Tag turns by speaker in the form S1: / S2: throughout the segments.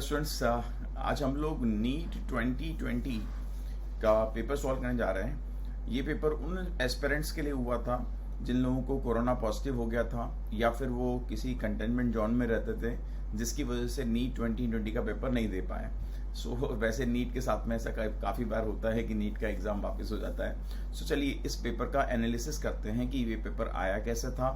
S1: Students, आज हम लोग नीट 2020 का पेपर सॉल्व करने जा रहे हैं। ये पेपर उन एस्पिरेंट्स के लिए हुआ था जिन लोगों को कोरोना पॉजिटिव हो गया था या फिर वो किसी कंटेनमेंट जोन में रहते थे जिसकी वजह से नीट 2020 का पेपर नहीं दे पाए। वैसे नीट के साथ में ऐसा काफ़ी बार होता है कि नीट का एग्ज़ाम वापस हो जाता है। चलिए इस पेपर का एनालिसिस करते हैं कि ये पेपर आया कैसे था,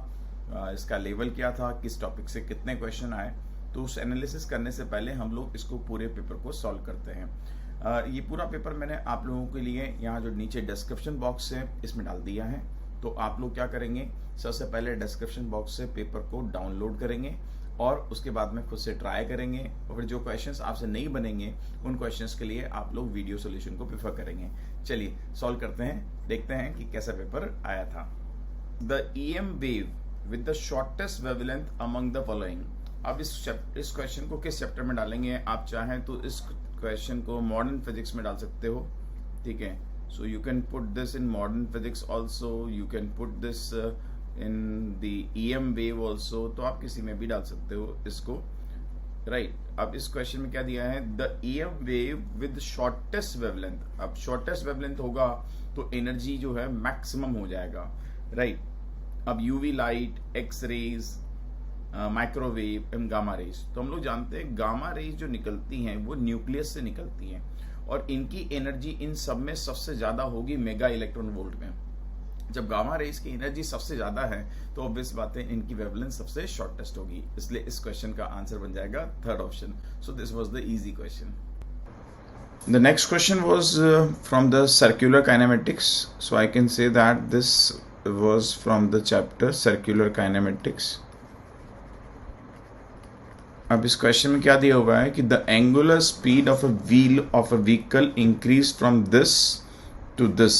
S1: इसका लेवल क्या था, किस टॉपिक से कितने क्वेश्चन आए। तो उस एनालिसिस करने से पहले हम लोग इसको पूरे पेपर को सॉल्व करते हैं। ये पूरा पेपर मैंने आप लोगों के लिए यहाँ जो नीचे डिस्क्रिप्शन बॉक्स है इसमें डाल दिया है। तो आप लोग क्या करेंगे, सबसे पहले डिस्क्रिप्शन बॉक्स से पेपर को डाउनलोड करेंगे और उसके बाद में खुद से ट्राई करेंगे और फिर जो क्वेश्चंस आपसे नहीं बनेंगे उन क्वेश्चंस के लिए आप लोग वीडियो सोल्यूशन को प्रेफर करेंगे। चलिए सॉल्व करते हैं, देखते हैं कि कैसा पेपर आया था। The EM wave with the shortest wavelength among the following. अब इस क्वेश्चन को किस चैप्टर में डालेंगे, आप चाहें तो इस क्वेश्चन को मॉडर्न फिजिक्स में डाल सकते हो, ठीक है। So you can put this in modern physics also, you can put this in the EM wave also, तो आप किसी में भी डाल सकते हो इसको, राइट। अब इस क्वेश्चन में क्या दिया है, the EM wave with shortest wavelength. अब शॉर्टेस्ट वेवलेंथ होगा तो एनर्जी जो है मैक्सिमम हो जाएगा, राइट। अब UV light, X rays, microwave and gamma rays. तो हम लोग जानते हैं गामा रेज जो निकलती हैं वो न्यूक्लियस से निकलती हैं और इनकी एनर्जी इन सब में सबसे ज्यादा होगी मेगा इलेक्ट्रॉन वोल्ट में। जब गामा रेज की एनर्जी सबसे ज्यादा है तो ऑब्वियस बात है इनकी वेवलेंथ सबसे शॉर्टेस्ट होगी, इसलिए इस क्वेश्चन का आंसर बन जाएगा third option. So this was the easy question. The next question was from the circular kinematics, so I can say that this was from the chapter circular kinematics. अब इस question में क्या दिया हुआ है कि the angular speed of a wheel of a vehicle increase from this to this.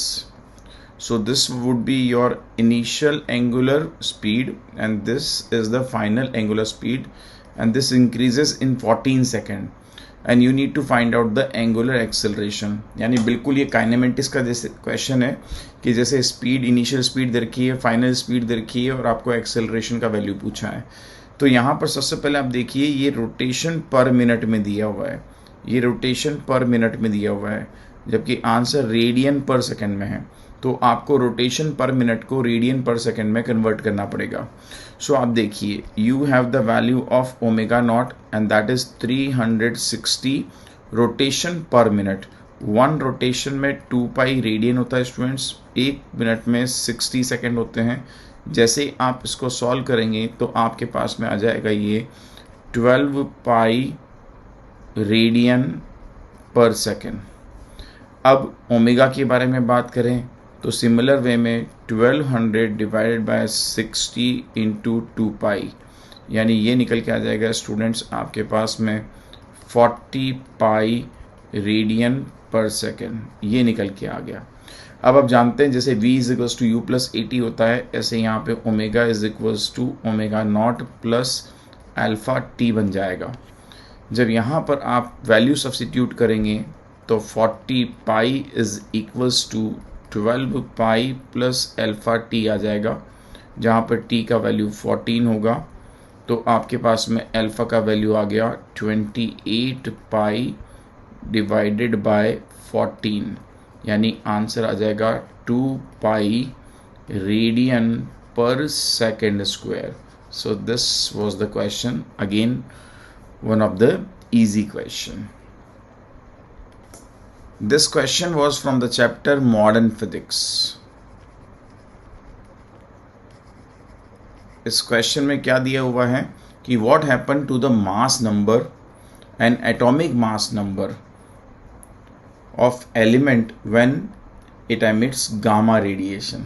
S1: So this would be your initial angular speed and this is the final angular speed and this increases in 14 second and you need to find out the angular acceleration. यानी बिल्कुल ये kinematics का जैसे question है कि जैसे speed, initial speed दे रखी है, फाइनल स्पीड दे रखी है और आपको एक्सेलरेशन का वैल्यू पूछा है। तो यहाँ पर सबसे पहले आप देखिए ये रोटेशन पर मिनट में दिया हुआ है, ये रोटेशन पर मिनट में दिया हुआ है, जबकि आंसर रेडियन पर सेकंड में है। तो आपको रोटेशन पर मिनट को रेडियन पर सेकंड में कन्वर्ट करना पड़ेगा। सो आप देखिए you have the value of omega naught and that is 360 rotation पर मिनट। वन रोटेशन में 2 पाई रेडियन होता है स्टूडेंट्स, एक मिनट में 60 सेकेंड होते हैं। जैसे ही आप इसको सॉल्व करेंगे तो आपके पास में आ जाएगा ये 12 पाई रेडियन पर सेकेंड। अब ओमेगा के बारे में बात करें तो सिमिलर वे में 1200 डिवाइडेड बाय 60 इंटू 2 पाई, यानी ये निकल के आ जाएगा स्टूडेंट्स आपके पास में 40 पाई रेडियन पर सेकेंड, ये निकल के आ गया। अब आप जानते हैं जैसे v is equals to u plus AT होता है, ऐसे यहाँ पे omega is equals to omega not plus alpha t बन जाएगा। जब यहाँ पर आप वैल्यू सब्स्टिट्यूट करेंगे तो 40 pi is equals to 12 pi plus alpha t आ जाएगा, जहाँ पर t का वैल्यू 14 होगा। तो आपके पास में अल्फा का वैल्यू आ गया 28 पाई डिवाइडेड बाय 14, यानी आंसर आ जाएगा 2 पाई रेडियन पर second square. So this was the question, again one of the easy question. This question was from the chapter modern physics. इस क्वेश्चन में क्या दिया हुआ है कि what happened to the mass number and atomic mass number of element when it emits gamma radiation.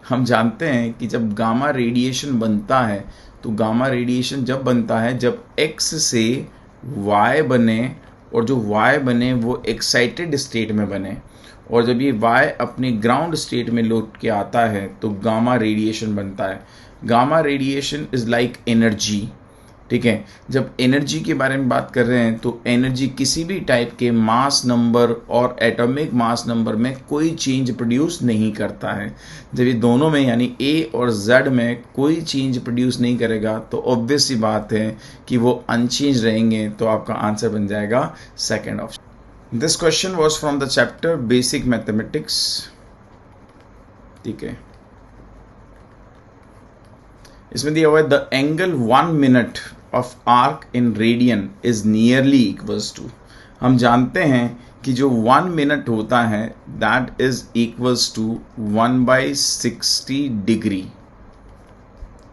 S1: हम जानते हैं कि जब गामा रेडिएशन बनता है तो गामा रेडिएशन जब बनता है जब x से y बने और जो y बने वो एक्साइटेड स्टेट में बने, और जब ये y अपने ग्राउंड स्टेट में लौट के आता है तो गामा रेडिएशन बनता है। Gamma radiation is like energy, ठीक है। जब एनर्जी के बारे में बात कर रहे हैं तो एनर्जी किसी भी टाइप के मास नंबर और एटॉमिक मास नंबर में कोई चेंज प्रोड्यूस नहीं करता है। जब ये दोनों में यानी ए और जेड में कोई चेंज प्रोड्यूस नहीं करेगा तो ऑब्वियस सी बात है कि वो अनचेंज रहेंगे, तो आपका आंसर बन जाएगा second option. This question was from the chapter basic mathematics. ठीक है, इसमें दिया हुआ है the angle 1 minute of arc in radian is nearly equals to. हम जानते हैं कि जो 1 मिनट होता है that is equals to 1/60 degree,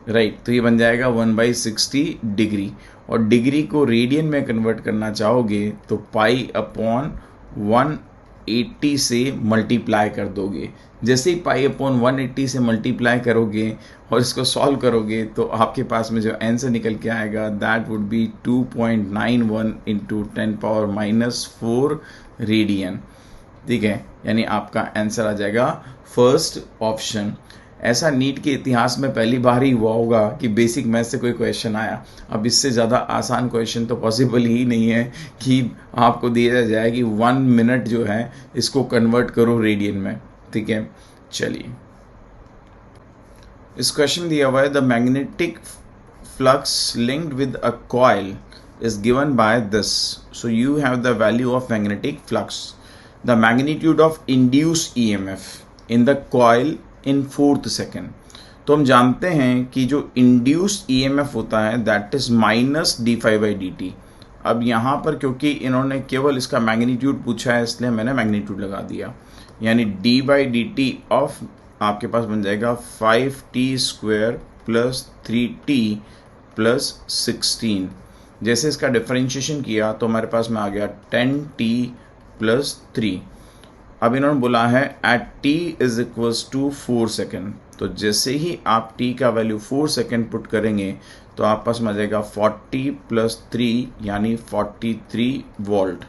S1: right. तो ये बन जाएगा 1/60 डिग्री, और डिग्री को रेडियन में कन्वर्ट करना चाहोगे तो पाई अपॉन 180 से मल्टीप्लाई कर दोगे। जैसे ही पाई अपॉन 180 से मल्टीप्लाई करोगे और इसको सॉल्व करोगे तो आपके पास में जो आंसर निकल के आएगा that would B 2.91 into 10⁻⁻⁴ radian. ठीक है, यानी आपका आंसर आ जाएगा फर्स्ट ऑप्शन। ऐसा नीट के इतिहास में पहली बार ही हुआ होगा कि बेसिक मैथ से कोई क्वेश्चन आया। अब इससे ज़्यादा आसान क्वेश्चन तो पॉसिबल ही नहीं है कि आपको दिया जाए कि 1 मिनट जो है इसको कन्वर्ट करो रेडियन में। ठीक है, चलिए इस क्वेश्चन दिया हुआ है the magnetic flux linked with a coil is given by this. So you have the value of magnetic flux, the magnitude of induced EMF in the coil in 4th second. तो हम जानते हैं कि जो induced EMF होता है that is minus d∅dt. अब यहाँ पर क्योंकि इन्होंने केवल इसका मैग्नीट्यूड पूछा है इसलिए मैंने मैग्नीट्यूड लगा दिया, यानी d/dt ऑफ आपके पास बन जाएगा 5t² + 3t + 16। जैसे इसका डिफरेंशिएशन किया तो हमारे पास में आ गया 10t + 3। अब इन्होंने बोला है एट t = 4 सेकेंड, तो जैसे ही आप t का वैल्यू 4 सेकेंड पुट करेंगे तो आप पास में आ जाएगा 40 + 3 यानी 43 volt,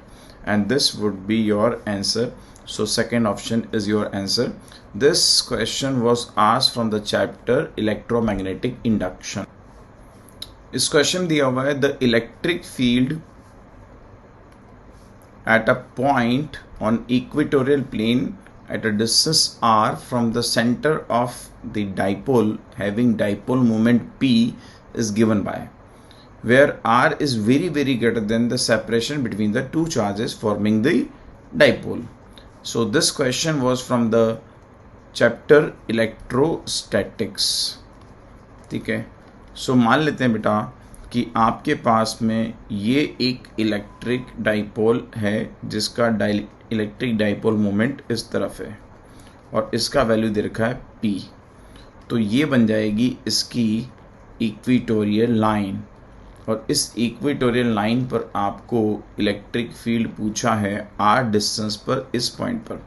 S1: and this would be your answer. So second option is your answer. This question was asked from the chapter electromagnetic induction. इस क्वेश्चन दिया हुआ है the electric field at a point on equatorial plane at a distance r from the centre of the dipole having dipole moment p is given by where r is very very greater than the separation between the two charges forming the dipole. So this question was from the chapter electrostatics. ठीक है, सो मान लेते हैं बेटा कि आपके पास में ये एक इलेक्ट्रिक डाइपोल है जिसका इलेक्ट्रिक डाइपोल मोमेंट इस तरफ है और इसका वैल्यू दे रखा है P। तो ये बन जाएगी इसकी इक्वेटोरियल लाइन, और इस इक्वेटोरियल लाइन पर आपको इलेक्ट्रिक फील्ड पूछा है r डिस्टेंस पर इस पॉइंट पर।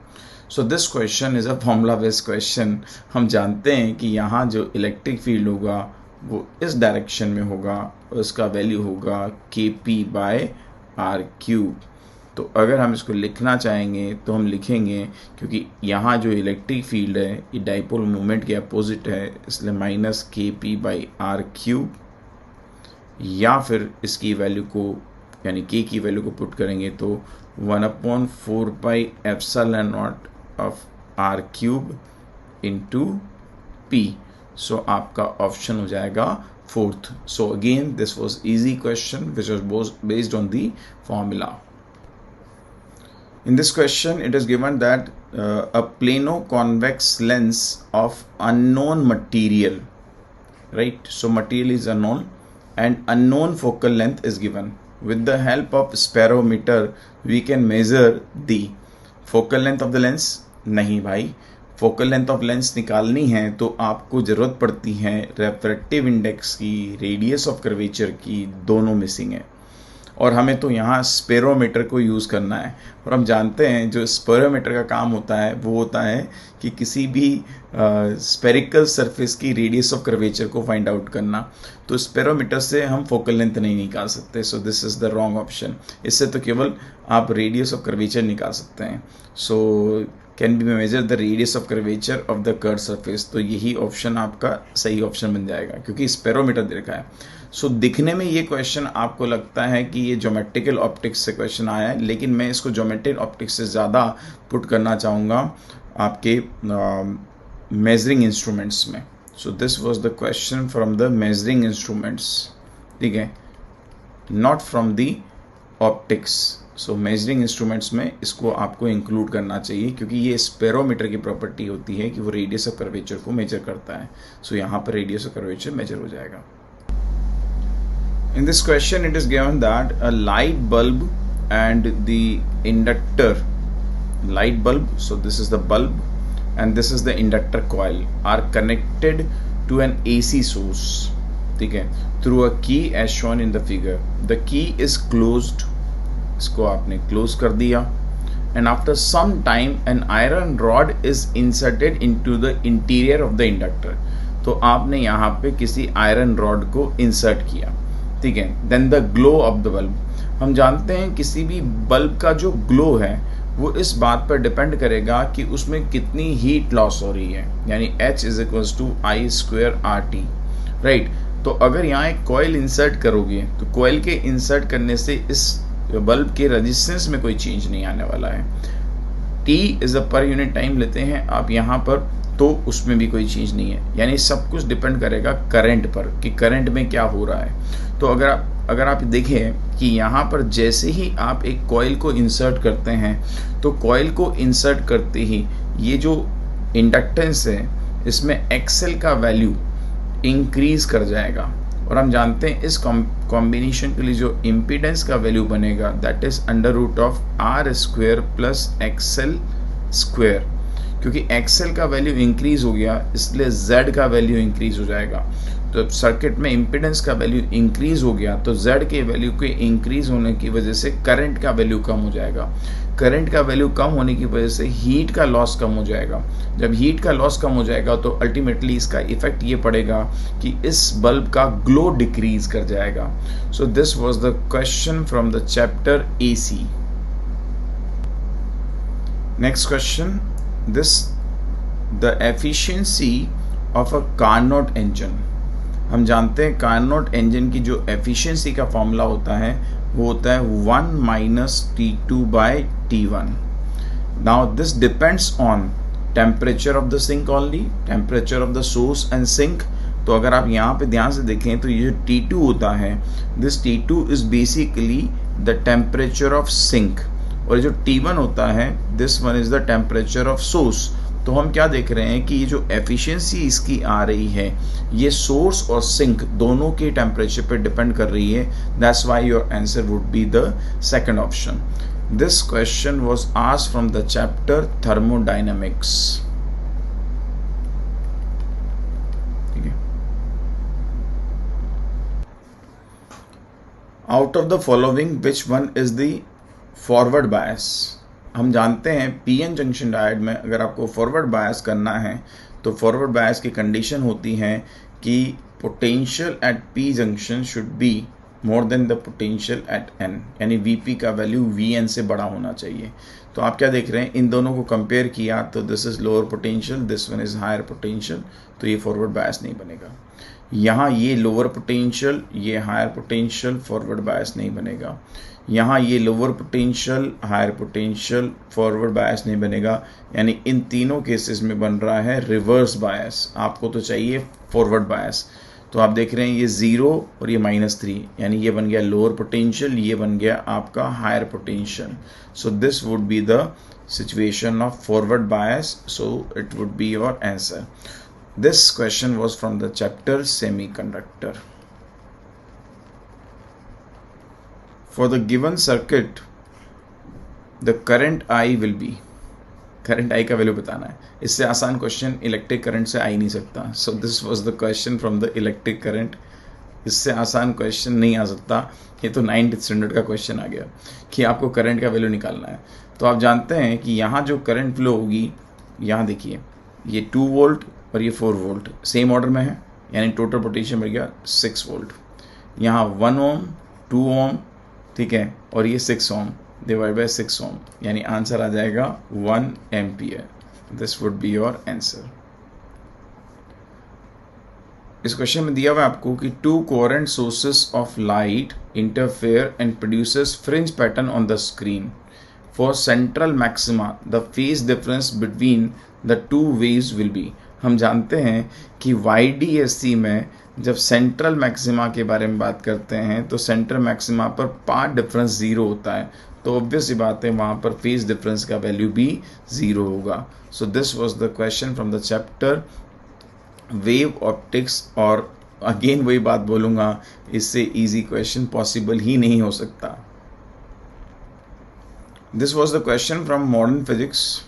S1: So this question is a formula based question. हम जानते हैं कि यहाँ जो इलेक्ट्रिक फील्ड होगा वो इस डायरेक्शन में होगा और इसका वैल्यू होगा kp/r³। तो अगर हम इसको लिखना चाहेंगे तो हम लिखेंगे, क्योंकि यहाँ जो इलेक्ट्रिक फील्ड है ये डाइपोल मोमेंट के अपोजिट है इसलिए -kp/r³, या फिर इसकी वैल्यू को यानी k की वैल्यू को पुट करेंगे तो 1/4πε0 ऑफ r³ इंटू p। सो आपका ऑप्शन हो जाएगा fourth. So again this was easy question which was based on the formula. In this question it is given that a plano-convex lens of unknown material, right? So material is unknown and unknown focal length is given. With the help of spirometer we can measure the focal length of the lens. नहीं भाई, focal length of lens निकालनी है तो आपको ज़रूरत पड़ती है refractive index की, रेडियस ऑफ कर्वेचर की, दोनों मिसिंग है, और हमें तो यहाँ स्पेरोमीटर को यूज़ करना है। और हम जानते हैं जो स्पेरोमीटर का काम होता है वो होता है कि किसी भी स्पेरिकल सरफेस की रेडियस ऑफ कर्वेचर को फाइंड आउट करना। तो स्पेरोमीटर से हम फोकल लेंथ नहीं निकाल सकते, so this is the wrong option. इससे तो केवल आप रेडियस ऑफ कर्वेचर निकाल सकते हैं। So can be measure the radius of curvature of the curve surface, तो यही ऑप्शन आपका सही ऑप्शन बन जाएगा क्योंकि स्पेरोमीटर दे रखा है। सो दिखने में ये क्वेश्चन आपको लगता है कि ये ज्योमेट्रिकल ऑप्टिक्स से क्वेश्चन आया है, लेकिन मैं इसको ज्योमेट्रिकल ऑप्टिक्स से ज़्यादा पुट करना चाहूँगा आपके मेजरिंग इंस्ट्रूमेंट्स में. सो this was the question from the measuring instruments. ठीक है, not from the optics. So measuring instruments में इसको आपको इंक्लूड करना चाहिए, क्योंकि ये स्पेरोमीटर की प्रॉपर्टी होती है कि वो रेडियस ऑफ कर्वेचर को मेजर करता है. सो यहाँ पर रेडियस ऑफ कर्वेचर मेजर हो जाएगा. In this question it is given that a light bulb and the inductor, light bulb, so this is the bulb and this is the inductor coil, are connected to an AC source, ठीक है, through a key as shown in the figure. The key is closed, इसको आपने close कर दिया, and after some time an iron rod is inserted into the interior of the inductor. तो आपने यहाँ पे किसी आयरन रॉड को इंसर्ट किया. ठीक है, then the glow of the bulb. हम जानते हैं किसी भी बल्ब का जो ग्लो है वो इस बात पर डिपेंड करेगा कि उसमें कितनी हीट लॉस हो रही है, यानी H is equals to I² RT, right. तो अगर यहाँ एक कॉइल इंसर्ट करोगे तो कॉइल के इंसर्ट करने से इस बल्ब के रेजिस्टेंस में कोई चेंज नहीं आने वाला है. T is a per unit time लेते हैं आप यहाँ पर, तो उसमें भी कोई चीज़ नहीं है. यानी सब कुछ डिपेंड करेगा करंट पर कि करंट में क्या हो रहा है. तो अगर आप देखें कि यहाँ पर जैसे ही आप एक कॉइल को इंसर्ट करते हैं तो कॉइल को इंसर्ट करते ही ये जो इंडक्टेंस है इसमें एक्सेल का वैल्यू इंक्रीज कर जाएगा. और हम जानते हैं इस कॉम्बिनेशन के लिए जो इम्पीडेंस का वैल्यू बनेगा that is √of R² plus XL². क्योंकि एक्सेल का वैल्यू इंक्रीज हो गया इसलिए Z का वैल्यू इंक्रीज हो जाएगा. तो सर्किट में इम्पीडेंस का वैल्यू इंक्रीज हो गया तो Z के वैल्यू के इंक्रीज होने की वजह से करंट का वैल्यू कम हो जाएगा. करंट का वैल्यू कम होने की वजह से हीट का लॉस कम हो जाएगा. जब हीट का लॉस कम हो जाएगा तो अल्टीमेटली इसका इफेक्ट ये पड़ेगा कि इस बल्ब का ग्लो डिक्रीज कर जाएगा. सो this was the question from the chapter AC. Next question, the efficiency of a Carnot engine. हम जानते हैं कार्नोट इंजन की जो एफिशिएंसी का फॉर्मूला होता है वो होता है 1 - T2/T1. Now this depends on temperature of the sink only, temperature of the source and sink. तो अगर आप यहाँ पे ध्यान से देखें तो ये जो T2 होता है, this T2 is basically the temperature of sink, और जो T1 होता है this one is the temperature of source. तो हम क्या देख रहे हैं कि ये जो एफिशिएंसी इसकी आ रही है ये सोर्स और सिंक दोनों के टेम्परेचर पे डिपेंड कर रही है. That's why your answer would be the second option. This question was asked from the chapter thermodynamics. ठीक है, out of the following which one is the forward bias. हम जानते हैं पीएन जंक्शन डायोड में अगर आपको फॉरवर्ड बायस करना है तो फॉरवर्ड बायस की कंडीशन होती है कि potential at P junction should be more than the potential at N, यानी वीपी का वैल्यू वीएन से बड़ा होना चाहिए. तो आप क्या देख रहे हैं, इन दोनों को कंपेयर किया तो this is lower potential, this one is higher potential, तो ये फॉरवर्ड बायस नहीं बनेगा. यहाँ ये लोअर पोटेंशियल, ये हायर पोटेंशियल, फॉरवर्ड बायस नहीं बनेगा. यहाँ ये lower potential, higher potential, forward bias नहीं बनेगा. यानी इन तीनों केसेस में बन रहा है रिवर्स बायस. आपको तो चाहिए फॉरवर्ड बायस. तो आप देख रहे हैं ये 0 और ये -3, यानी ये बन गया लोअर पोटेंशियल, ये बन गया आपका higher potential. So this would be the situation of forward bias. So it would be your answer. This question was from the chapter semiconductor. For the given circuit, the current I will be. Current I का value बताना है. इससे आसान question electric current से आ ही नहीं सकता. सो this was the question from the electric current. इससे आसान क्वेश्चन नहीं आ सकता. ये तो 9th स्टैंडर्ड का क्वेश्चन आ गया कि आपको करंट का वैल्यू निकालना है. तो आप जानते हैं कि यहाँ जो करंट फ्लो होगी, यहाँ देखिए ये 2 वोल्ट और ये 4 वोल्ट सेम ऑर्डर में है, यानी टोटल पोटेंशियल मिल गया 6 वोल्ट. यहाँ 1 ओम, 2 ओम, ठीक है, और ये 6 ओम डिवाइड बाय 6 ओम, यानी आंसर आ जाएगा 1 ampere. This would be your answer. इस क्वेश्चन में दिया हुआ है आपको कि to coherent sources of light interfere and produces fringe pattern on the screen for central maxima the phase difference between the two waves will be. हम जानते हैं कि YDSC में जब सेंट्रल मैक्सिमा के बारे में बात करते हैं तो सेंट्रल मैक्सिमा पर पाथ डिफरेंस 0 होता है, तो ऑब्वियस सी बात है वहाँ पर फेज डिफरेंस का वैल्यू भी 0 होगा। सो this was the question from the chapter wave optics. और अगेन वही बात बोलूँगा, इससे इजी क्वेश्चन पॉसिबल ही नहीं हो सकता। This was the question from modern physics.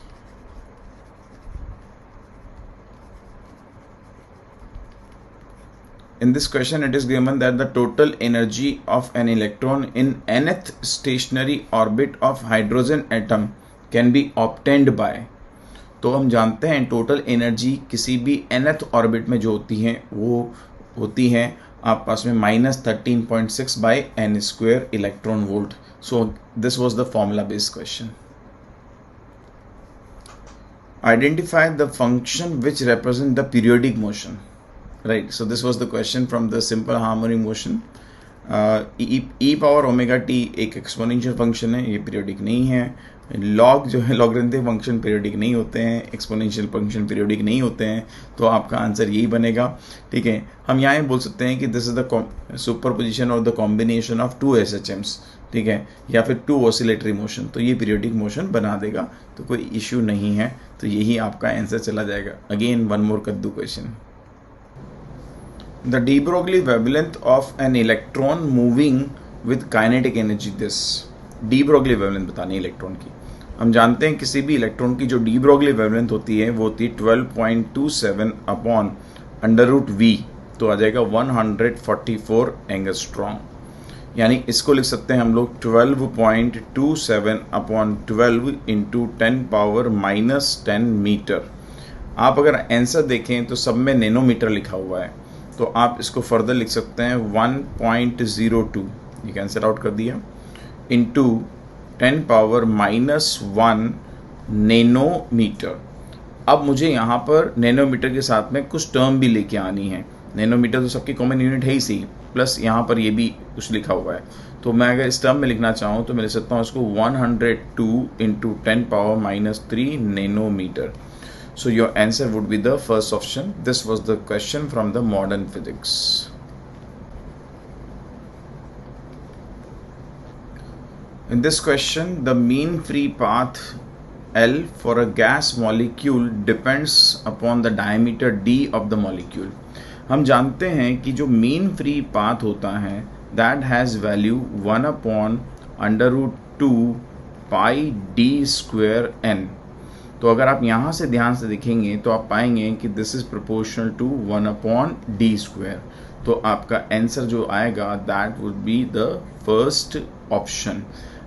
S1: In this question, it is given that the total energy of an electron in nth stationary orbit of hydrogen atom can be obtained by। तो हम जानते हैं total energy किसी भी nth orbit में जो होती है वो होती है आप पास में -13.6 by n square electron volt. So this was the formula based question. Identify the function which represent the periodic motion. Right, so this was the question from the simple harmonic motion। e power omega T एक exponential function है, ये periodic नहीं है। Log जो है logarithmic function periodic नहीं होते हैं, एक्सपोनेंशियल फंक्शन पीरियोडिक नहीं होते हैं, तो आपका आंसर यही बनेगा। ठीक है, हम यहाँ बोल सकते हैं कि दिस इज द सुपरपोजिशन और the combination of two SHMs, ठीक है, या फिर टू ऑसिलेटरी मोशन, तो ये पीरियोडिक मोशन बना देगा, तो कोई इश्यू नहीं है, तो यही आपका आंसर चला जाएगा। अगेन वन मोर कद्दू question. The de Broglie wavelength of an electron moving with kinetic energy this। de Broglie wavelength बतानी है इलेक्ट्रॉन की। हम जानते हैं किसी भी इलेक्ट्रॉन की जो de Broglie wavelength होती है वो होती है 12.27 अपॉन √V, तो आ जाएगा 144 एंगस्ट्रॉम। यानी इसको लिख सकते हैं हम लोग 12.27 अपॉन 12 इंटू 10⁻⁻10 मीटर। आप अगर आंसर देखें तो सब में नैनोमीटर लिखा हुआ है, तो आप इसको फर्दर लिख सकते हैं 1.02, ये कैंसिल आउट कर दिया, इंटू 10⁻⁻1 नैनोमीटर। अब मुझे यहाँ पर नैनोमीटर के साथ में कुछ टर्म भी लेके आनी है। नैनोमीटर तो सबकी कॉमन यूनिट है ही सी, प्लस यहाँ पर ये भी कुछ लिखा हुआ है, तो मैं अगर इस टर्म में लिखना चाहूँ तो मैं लिख सकता हूँ इसको 102 into 10⁻³ nanometre. So your answer would be the first option. This was the question from the modern physics। In this question, the mean free path L for a gas molecule depends upon the diameter d of the molecule। हम जानते हैं कि जो mean free path होता है that has value 1/√2 pi d square n। तो अगर आप यहाँ से ध्यान से देखेंगे तो आप पाएंगे कि this is proportional to 1/d²। तो आपका आंसर जो आएगा that would be the first option,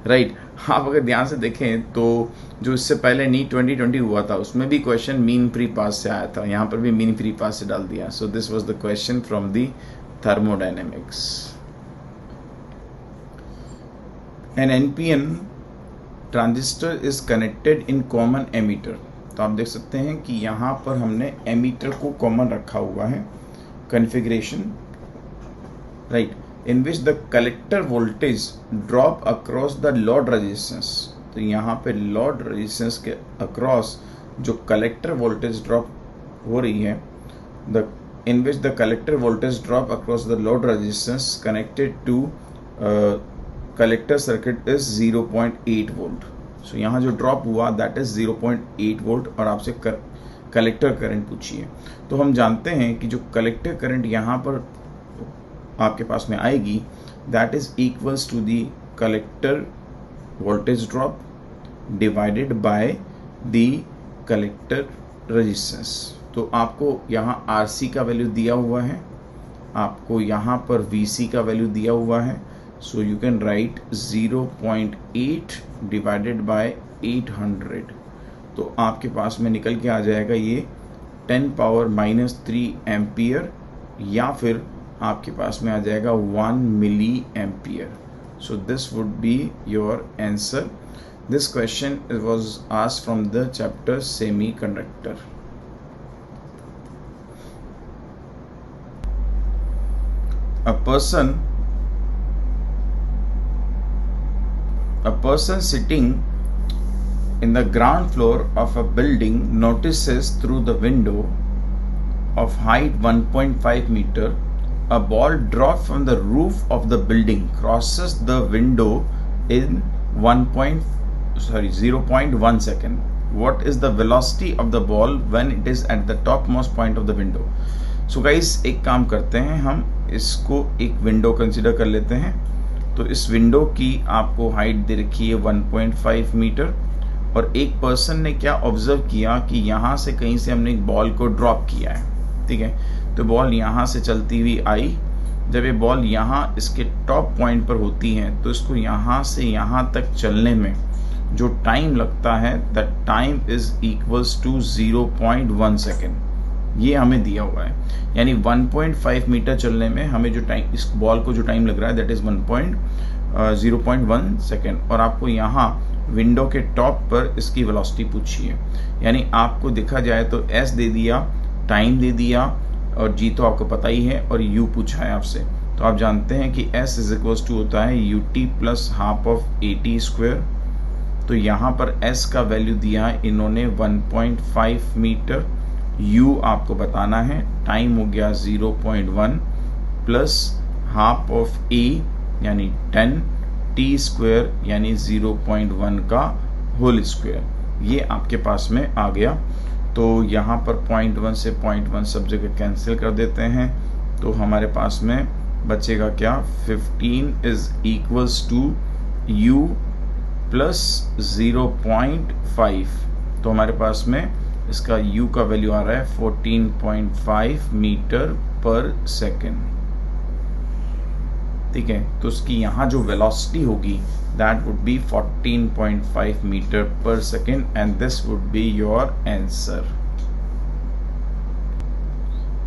S1: right. आप अगर ध्यान से देखें तो जो इससे पहले नीट 2020 हुआ था उसमें भी क्वेश्चन मीन फ्री पाथ से आया था, यहाँ पर भी मीन फ्री पाथ से डाल दिया। So this was the question from the thermodynamics. An NPN transistor is connected in common emitter. तो आप देख सकते हैं कि यहाँ पर हमने एमीटर को कॉमन रखा हुआ है, configuration, right, in which the collector voltage drop across the load resistance. तो यहाँ पे लोड रेजिस्टेंस के अक्रॉस जो कलेक्टर वोल्टेज ड्रॉप हो रही है, the in which the collector voltage drop across the load resistance connected to collector circuit is 0.8 volt. So यहाँ जो ड्रॉप हुआ दैट इज 0.8 वोल्ट, और आपसे कलेक्टर करंट पूछिए। तो हम जानते हैं कि जो कलेक्टर करंट यहाँ पर आपके पास में आएगी that is equals to the collector voltage drop divided by the collector resistance. तो आपको यहाँ RC का वैल्यू दिया हुआ है, आपको यहाँ पर VC का वैल्यू दिया हुआ है। So you can write 0.8 divided by 800। तो आपके पास में निकल के आ जाएगा ये 10⁻³ एम्पियर, या फिर आपके पास में आ जाएगा 1 milli ampere. So this would be your answer. This question was asked from the chapter semiconductor। a person sitting in the ground floor of a building notices through the window of height 1.5 meter a ball dropped from the roof of the building crosses the window in 0.1 second. What is the velocity of the ball when it is at the topmost point of the window? So guys, एक काम करते हैं, हम इसको एक window consider कर लेते हैं। तो इस विंडो की आपको हाइट दे रखी है 1.5 मीटर और एक पर्सन ने क्या ऑब्जर्व किया कि यहाँ से कहीं से हमने एक बॉल को ड्रॉप किया है, ठीक है। तो बॉल यहाँ से चलती हुई आई, जब ये बॉल यहाँ इसके टॉप पॉइंट पर होती है तो इसको यहाँ से यहाँ तक चलने में जो टाइम लगता है that time is equals to 0.1 second. ये हमें दिया हुआ है, यानी 1.5 मीटर चलने में हमें जो टाइम, इस बॉल को जो टाइम लग रहा है दैट इज 0.1 सेकेंड। और आपको यहाँ विंडो के टॉप पर इसकी वेलोसिटी पूछी है, यानी आपको देखा जाए तो एस दे दिया, टाइम दे दिया और जी तो आपको पता ही है और यू पूछा है आपसे। तो आप जानते हैं कि एस इज इक्वल्स टू होता है U T plus half of A T square. तो यहाँ पर एस का वैल्यू दिया है इन्होंने 1.5 मीटर, यू आपको बताना है, टाइम हो गया 0.1 प्लस हाफ ऑफ ए यानी 10, टी स्क्वेयर यानी 0.1 का होल स्क्वेयर। ये आपके पास में आ गया। तो यहाँ पर 0.1 से 0.1 सब जगह कैंसिल कर देते हैं, तो हमारे पास में बचेगा क्या, 15 is equals to u plus 0.5। तो हमारे पास में इसका u का वैल्यू आ रहा है 14.5 मीटर पर सेकेंड, ठीक है। तो उसकी यहाँ जो वेलोसिटी होगी that would B 14.5 metre per second and this would be your answer.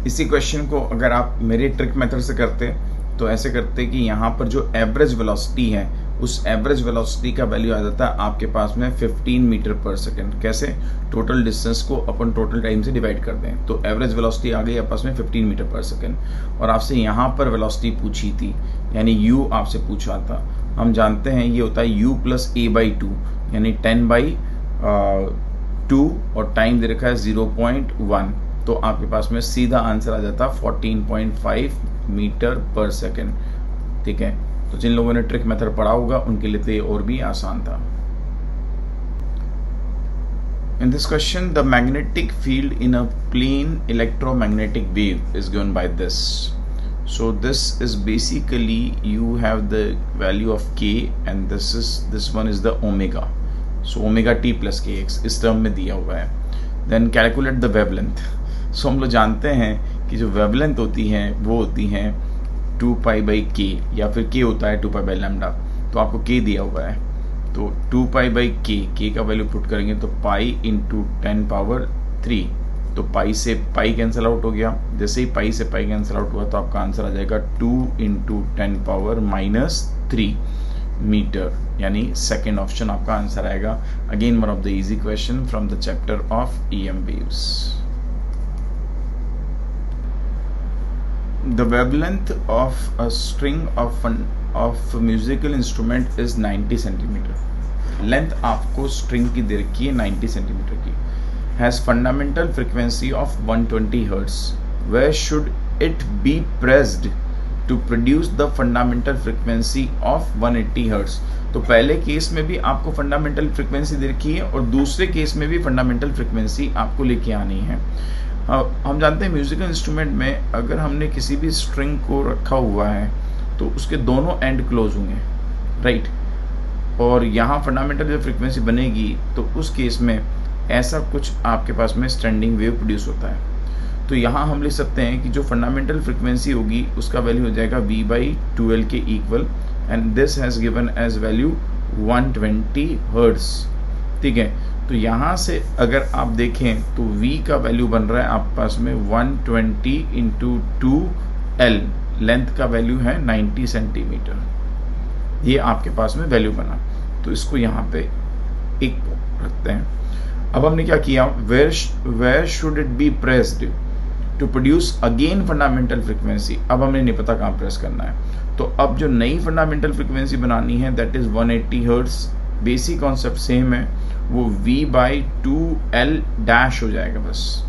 S1: इसी क्वेश्चन को अगर आप मेरे ट्रिक मेथड से करते तो ऐसे करते कि यहाँ पर जो एवरेज वेलोसिटी है उस एवरेज वेलोसिटी का वैल्यू आ जाता है आपके पास में 15 मीटर पर सेकेंड। कैसे, टोटल डिस्टेंस को अपन टोटल टाइम से डिवाइड कर दें, तो एवरेज वेलोसिटी आ गई आपस में 15 मीटर पर सेकेंड। और आपसे यहाँ पर वेलोसिटी पूछी थी, यानी u आपसे पूछा था। हम जानते हैं ये होता है u प्लस a/2 यानी 10/2 और टाइम दे रखा है 0.1। तो आपके पास में सीधा आंसर आ जाता 14.5 मीटर पर सेकेंड, ठीक है। तो जिन लोगों ने ट्रिक मेथड पढ़ा होगा उनके लिए तो ये और भी आसान था। In this question, the magnetic field in a plane electromagnetic wave is given by this. So this is basically you have the value of k and this one is the omega. So omega t plus kx इस term में दिया हुआ है। Then calculate the wavelength. So हम लोग जानते हैं कि जो वेवलेंथ होती है वो होती है 2π/k या फिर k होता है 2π/λ। तो आपको k दिया हुआ है, तो 2π/k, k का वैल्यू पुट करेंगे तो पाई इंटू 10⁻3। तो पाई से पाई कैंसिल आउट हो गया, जैसे ही पाई से पाई कैंसिल आउट हुआ तो आपका आंसर आ जाएगा 2 × 10⁻³ मीटर, यानी सेकेंड ऑप्शन आपका आंसर आएगा। Again one of the easy question from the chapter of EM waves. The wavelength of a string of musical instrument is 90 centimeter. Length आपको string की दे रखी है 90 centimeter की. Has fundamental frequency of 120 hertz. Where should it be pressed to produce the fundamental frequency of 180 hertz? तो पहले case में भी आपको फंडामेंटल फ्रिक्वेंसी दे रखी है और दूसरे केस में भी फंडामेंटल फ्रिक्वेंसी आपको लेके आनी है। हम जानते हैं म्यूजिकल इंस्ट्रूमेंट में अगर हमने किसी भी स्ट्रिंग को रखा हुआ है तो उसके दोनों एंड क्लोज होंगे, राइट। और यहाँ फंडामेंटल जो फ्रिक्वेंसी बनेगी तो उस केस में ऐसा कुछ आपके पास में स्टैंडिंग वेव प्रोड्यूस होता है। तो यहाँ हम लिख सकते हैं कि जो फंडामेंटल फ्रिक्वेंसी होगी उसका वैल्यू हो जाएगा v/2L के equal and this has given as value 120 hertz, ठीक है। तो यहाँ से अगर आप देखें तो v का वैल्यू बन रहा है आपके पास में 120 × 2L, लेंथ का वैल्यू है 90 सेंटीमीटर, ये आपके पास में वैल्यू बना। तो इसको यहाँ पे एक रखते हैं। अब हमने क्या किया, where should it be pressed to produce again fundamental frequency. अब हमें नहीं पता कहाँ प्रेस करना है, तो अब जो नई फंडामेंटल फ्रिक्वेंसी बनानी है that is 180 hertz. Basic concept same है, वो v/2l' हो जाएगा बस।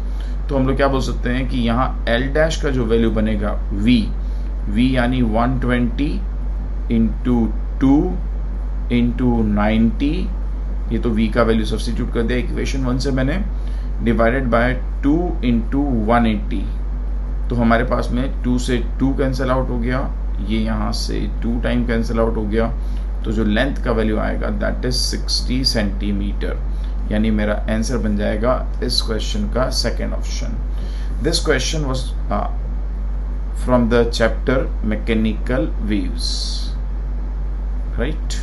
S1: तो हम लोग क्या बोल सकते हैं कि यहाँ l' का जो वैल्यू बनेगा v यानी 120 इंटू 2 इंटू 90, ये तो v का वैल्यू सब्स्टिट्यूट कर दिया इक्वेशन 1 से मैंने, डिवाइडेड बाय 2 इंटू 180। तो हमारे पास में 2 से 2 कैंसिल आउट हो गया, ये यहाँ से 2 टाइम कैंसिल आउट हो गया, तो जो लेंथ का वैल्यू आएगा दैट इज 60 सेंटीमीटर। यानी मेरा आंसर बन जाएगा इस क्वेश्चन का second option. This question was from the chapter mechanical waves, right.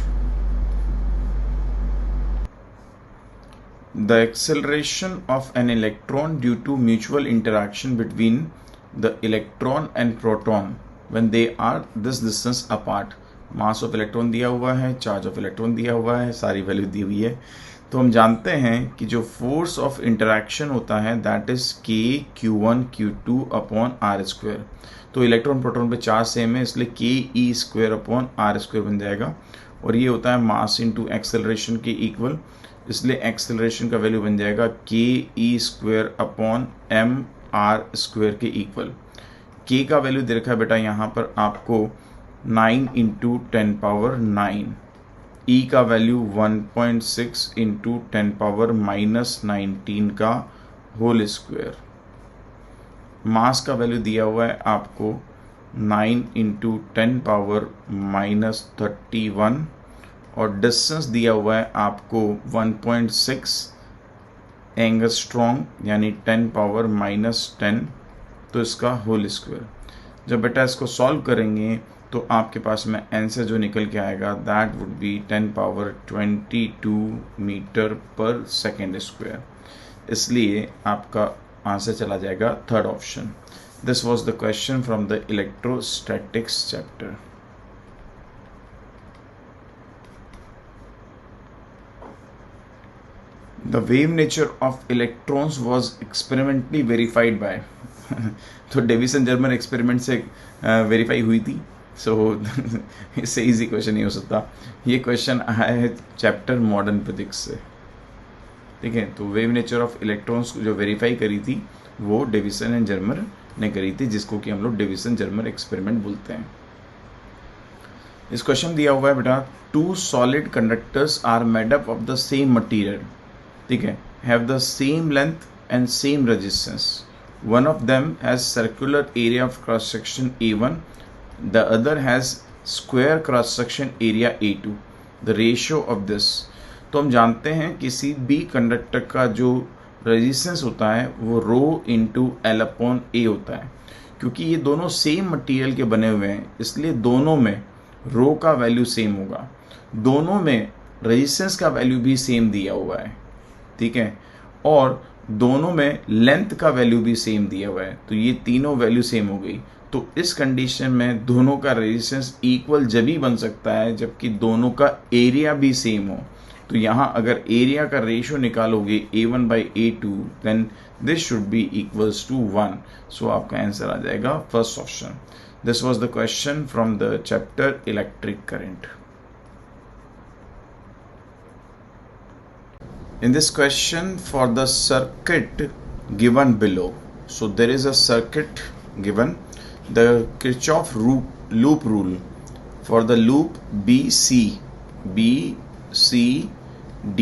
S1: The acceleration of an electron due to mutual interaction between the electron and proton when they are this distance apart. Mass of electron दिया हुआ है, charge of electron दिया हुआ है, सारी value दी हुई है। तो हम जानते हैं कि जो फोर्स ऑफ इंटरेक्शन होता है that is k(q1 q2) upon r square. तो इलेक्ट्रॉन प्रोटॉन पे चार्ज सेम है, इसलिए ke² अपॉन r स्क्वायर बन जाएगा, और ये होता है मास इंटू एक्सेलरेशन के इक्वल, इसलिए एक्सेलरेशन का वैल्यू बन जाएगा ke² अपॉन mr² के इक्वल। k का वैल्यू दे रखा है बेटा यहाँ पर आपको 9 इंटू 10 पावर 9, e का वैल्यू 1.6 इंटू 10 पावर -19 का होल स्क्वायर, मास का वैल्यू दिया हुआ है आपको 9 इंटू 10 पावर -31, और डिस्टेंस दिया हुआ है आपको 1.6 एंगस्ट्रॉम यानी 10 पावर -10, तो इसका होल स्क्वायर। जब बेटा इसको सॉल्व करेंगे तो आपके पास में आंसर जो निकल के आएगा that would be 10 power 22 metre per second square, इसलिए आपका आंसर चला जाएगा third option. This was the question from the electrostatics chapter. The wave nature of electrons was experimentally verified by तो डेविसन जर्मन एक्सपेरिमेंट से verify हुई थी। सो इससे easy question नहीं हो सकता। ये क्वेश्चन आया है चैप्टर मॉडर्न फिजिक्स से, ठीक है। तो वेव नेचर ऑफ इलेक्ट्रॉन्स जो वेरीफाई करी थी वो डेविसन एंड जर्मर ने करी थी, जिसको कि हम लोग डेविसन जर्मर एक्सपेरिमेंट बोलते हैं। इस क्वेश्चन दिया हुआ है बेटा, 2 solid conductors are made up of the same material, ठीक है, have the same length and same resistance. One of them has circular area of cross section A1, the other has square cross section area A2, the ratio of this. तो हम जानते हैं किसी भी conductor का जो रेजिस्टेंस होता है वो रो इंटू एल अपॉन ए होता है। क्योंकि ये दोनों सेम मटेरियल के बने हुए हैं इसलिए दोनों में रो का वैल्यू सेम होगा, दोनों में रेजिस्टेंस का वैल्यू भी सेम दिया हुआ है, ठीक है, और दोनों में लेंथ का वैल्यू भी सेम दिया हुआ है। तो ये तीनों वैल्यू सेम हो गई। तो इस कंडीशन में दोनों का रेजिस्टेंस इक्वल जब ही बन सकता है जबकि दोनों का एरिया भी सेम हो। तो यहाँ अगर एरिया का रेशियो निकालोगे A1/A2 then this should be equals to 1। सो आपका आंसर आ जाएगा first option. This was the question from the chapter electric current. In this question, for the circuit given below, so there is a circuit given, the Kirchhoff loop rule for the loop BC D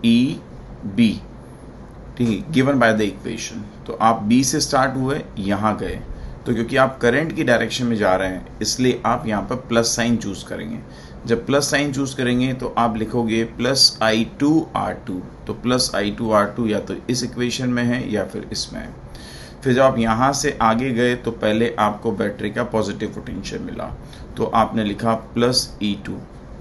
S1: E B, ठीक है, given by the equation। तो आप B से start हुए यहाँ गए, तो क्योंकि आप करंट की डायरेक्शन में जा रहे हैं इसलिए आप यहाँ पर प्लस साइन चूज करेंगे। जब प्लस साइन चूज करेंगे तो आप लिखोगे +I2R2, तो +I2R2 या तो इस इक्वेशन में है या फिर इसमें है। फिर जब आप यहाँ से आगे गए तो पहले आपको बैटरी का पॉजिटिव पोटेंशियल मिला तो आपने लिखा +E2,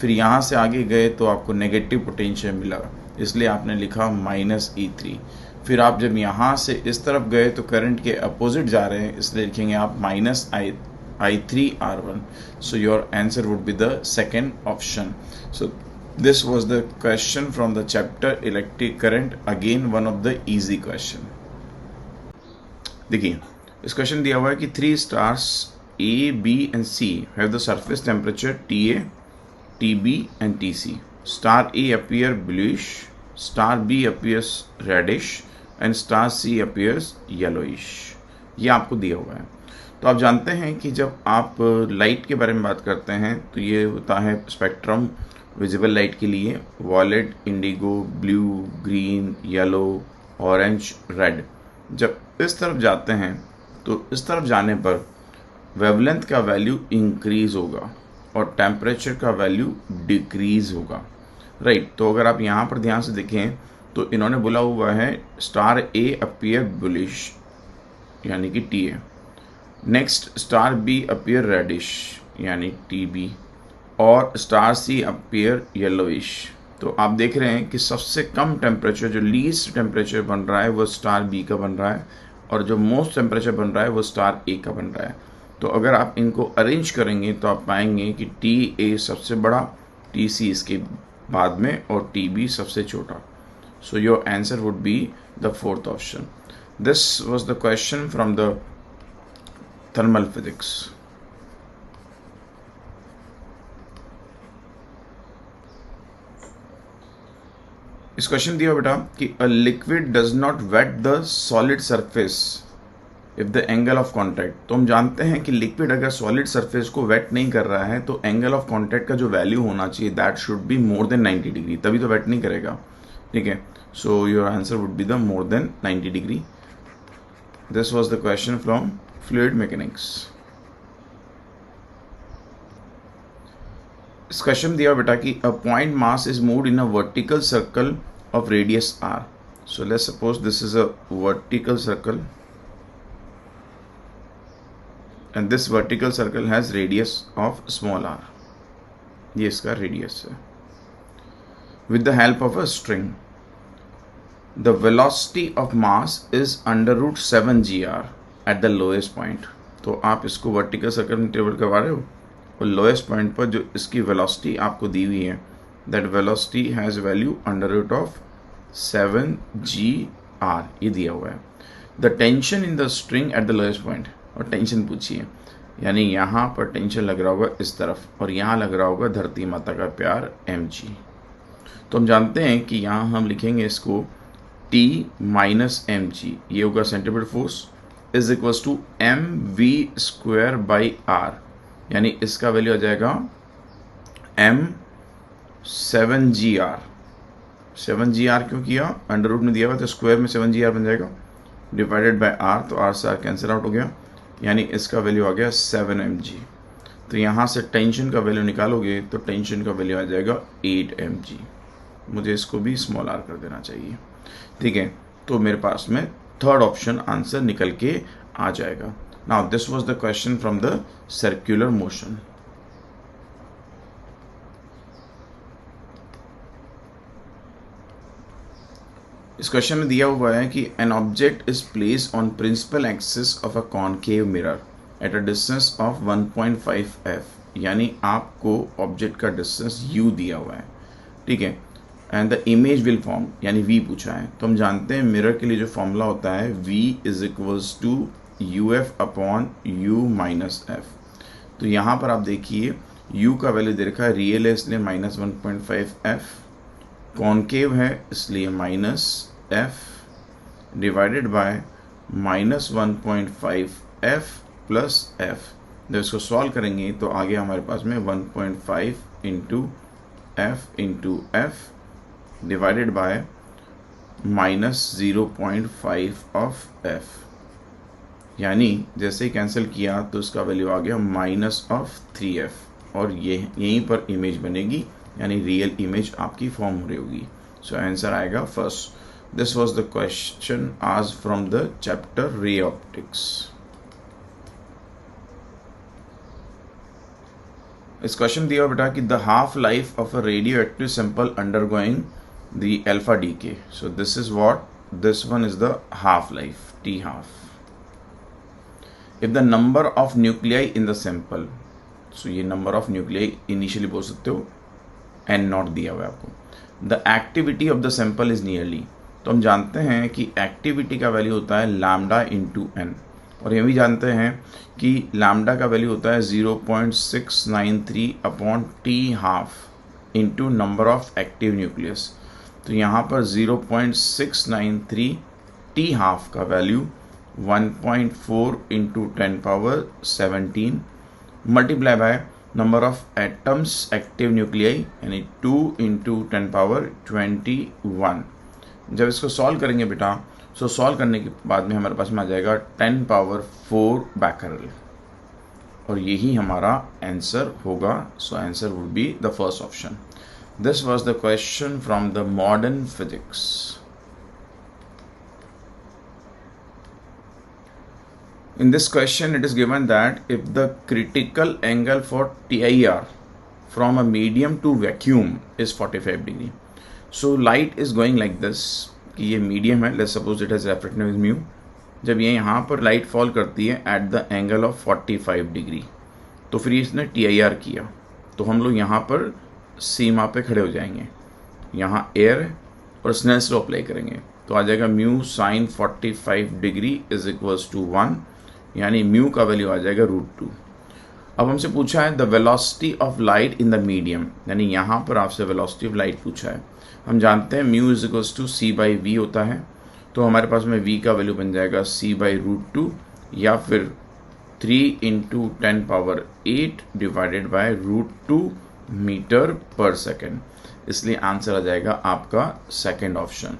S1: फिर यहाँ से आगे गए तो आपको नेगेटिव पोटेंशियल मिला इसलिए आपने लिखा -E3। फिर आप जब यहाँ से इस तरफ गए तो करंट के अपोजिट जा रहे हैं इसलिए लिखेंगे आप -I3R1। So your answer would be the second option. So this was the question from the chapter electric current, again one of the easy question। देखिए इस क्वेश्चन दिया हुआ है कि 3 stars A, B and C have the surface temperature TA, TB and TC. Star A appear bluish, star B appears reddish and star C appears yellowish. ये आपको दिया हुआ है। तो आप जानते हैं कि जब आप लाइट के बारे में बात करते हैं तो ये होता है स्पेक्ट्रम विजिबल लाइट के लिए violet, indigo, blue, green, yellow, orange, red. जब इस तरफ जाते हैं तो इस तरफ जाने पर वेवलेंथ का वैल्यू इंक्रीज होगा और टेम्परेचर का वैल्यू डिक्रीज होगा, राइट। तो अगर आप यहाँ पर ध्यान से देखें तो इन्होंने बोला हुआ है स्टार ए अपीयर बुलिश यानी कि T A, next star B appear reddish यानी टी बी, और स्टार सी अपीयर येलोइश। तो आप देख रहे हैं कि सबसे कम टेम्परेचर, जो लीस्ट टेम्परेचर बन रहा है वो स्टार बी का बन रहा है और जो मोस्ट टेम्परेचर बन रहा है वो स्टार ए का बन रहा है। तो अगर आप इनको अरेंज करेंगे तो आप पाएंगे कि टी ए सबसे बड़ा, टी सी इसके बाद में और टी बी सबसे छोटा। So your answer would be the fourth option. This was the question from the thermal physics. इस क्वेश्चन दिया बेटा कि a liquid does not wet the solid surface if the angle of contact. तो हम जानते हैं कि लिक्विड अगर सॉलिड सरफेस को वेट नहीं कर रहा है तो एंगल ऑफ कॉन्टैक्ट का जो वैल्यू होना चाहिए that should be more than 90 degree, तभी तो वेट नहीं करेगा, ठीक है। So your answer would be the more than 90 degree. This was the question from fluid mechanics. इस क्वेश्चन दिया बेटा कि a point mass is moved in a vertical circle of radius R. So let's suppose this is a vertical circle and this vertical circle has radius of small r, ये इसका radius है। with the help of a string the velocity of mass is under root 7 gr at the lowest point। तो आप इसको vertical circle में travel करवा रहे हो और लोएस्ट पॉइंट पर जो इसकी वेलोसिटी आपको दी हुई है that velocity has value under root of 7 gr, ये दिया हुआ है। The tension in the string at the lowest point, और टेंशन पूछिए, यानी यहाँ पर टेंशन लग रहा होगा इस तरफ और यहाँ लग रहा होगा धरती माता का प्यार mg। तो हम जानते हैं कि यहाँ हम लिखेंगे इसको T माइनस mg, ये होगा centimetre force is equals to mv square by r, यानी इसका वैल्यू आ जाएगा m 7gr। 7gr क्यों किया, अंडर रूट में दिया हुआ तो स्क्वायर में 7gr बन जाएगा डिवाइडेड बाय r, तो r से r कैंसिल आउट हो गया, यानी इसका वैल्यू आ गया 7 mg। तो यहाँ से टेंशन का वैल्यू निकालोगे तो टेंशन का वैल्यू आ जाएगा 8 mg। मुझे इसको भी स्मॉल r कर देना चाहिए, ठीक है। तो मेरे पास में थर्ड ऑप्शन आंसर निकल के आ जाएगा। Now this was the question from the circular motion. इस क्वेश्चन में दिया हुआ है कि an object is placed on principal axis of a concave mirror at a distance of 1.5 f, यानी आपको ऑब्जेक्ट का डिस्टेंस u दिया हुआ है, ठीक है, and the image will form यानी v पूछा है। तो हम जानते हैं मिरर के लिए जो फॉर्मूला होता है v is equals to uf upon u minus f। तो यहाँ पर आप देखिए u का वैल्यू दे रखा है, रियल है इसलिए माइनस 1.5 f, कॉनकेव है इसलिए minus f divided by minus 1.5 f plus f। जब इसको सॉल्व करेंगे तो आगे हमारे पास में 1.5 into f divided by minus 0.5 of f, यानी जैसे ही कैंसिल किया तो इसका वैल्यू आ गया माइनस ऑफ 3f, और ये यहीं पर इमेज बनेगी यानी रियल इमेज आपकी फॉर्म हो रही होगी। सो आंसर आएगा first. This was the question आज from the chapter ray optics. इस क्वेश्चन दिया बेटा कि the half life of a radioactive sample undergoing the alpha decay. So this is what, this one is the half life, T half. If the number of nuclei in the sample, so ये number of nuclei initially बोल सकते हो, N not दिया हुआ है आपको। The activity of the sample is nearly, तो हम जानते हैं कि एक्टिविटी का वैल्यू होता है लैम्डा इंटू एन, और ये भी जानते हैं कि लैम्डा का वैल्यू होता है 0.693 upon T½ into number of active nucleus. तो यहाँ पर 0.693 T½ का value 1.4 into 10⁻17 multiply by number of atoms active nuclei यानी 2 इंटू 10⁻21। जब इसको सॉल्व करेंगे बेटा, सो सॉल्व करने के बाद में हमारे पास में आ जाएगा 10⁻4 बैकरल, और यही हमारा आंसर होगा। So answer would be the first option. This was the question from the modern physics. In this question, it is given that if the critical angle for TIR from a medium to vacuum is 45 degree, so light is going like this कि ये medium है, let's suppose it has refractive mu। जब ये यहाँ पर light fall करती है at the angle of 45 degree, तो फिर इसने TIR किया, तो हम लोग यहाँ पर सीमा पे खड़े हो जाएंगे, यहाँ एयर है और स्नेल्स लॉ अप्लाई करेंगे, तो आ जाएगा mu sine 45 degree is equals to 1, यानी म्यू का वैल्यू आ जाएगा √2। अब हमसे पूछा है the velocity of light in the medium, यानी यहाँ पर आपसे वेलोसिटी ऑफ लाइट पूछा है। हम जानते हैं mu is equals to c/v होता है, तो हमारे पास में v का वैल्यू बन जाएगा c/√2 या फिर 3 into 10⁸ divided by √2 metre per second, इसलिए आंसर आ जाएगा आपका second option.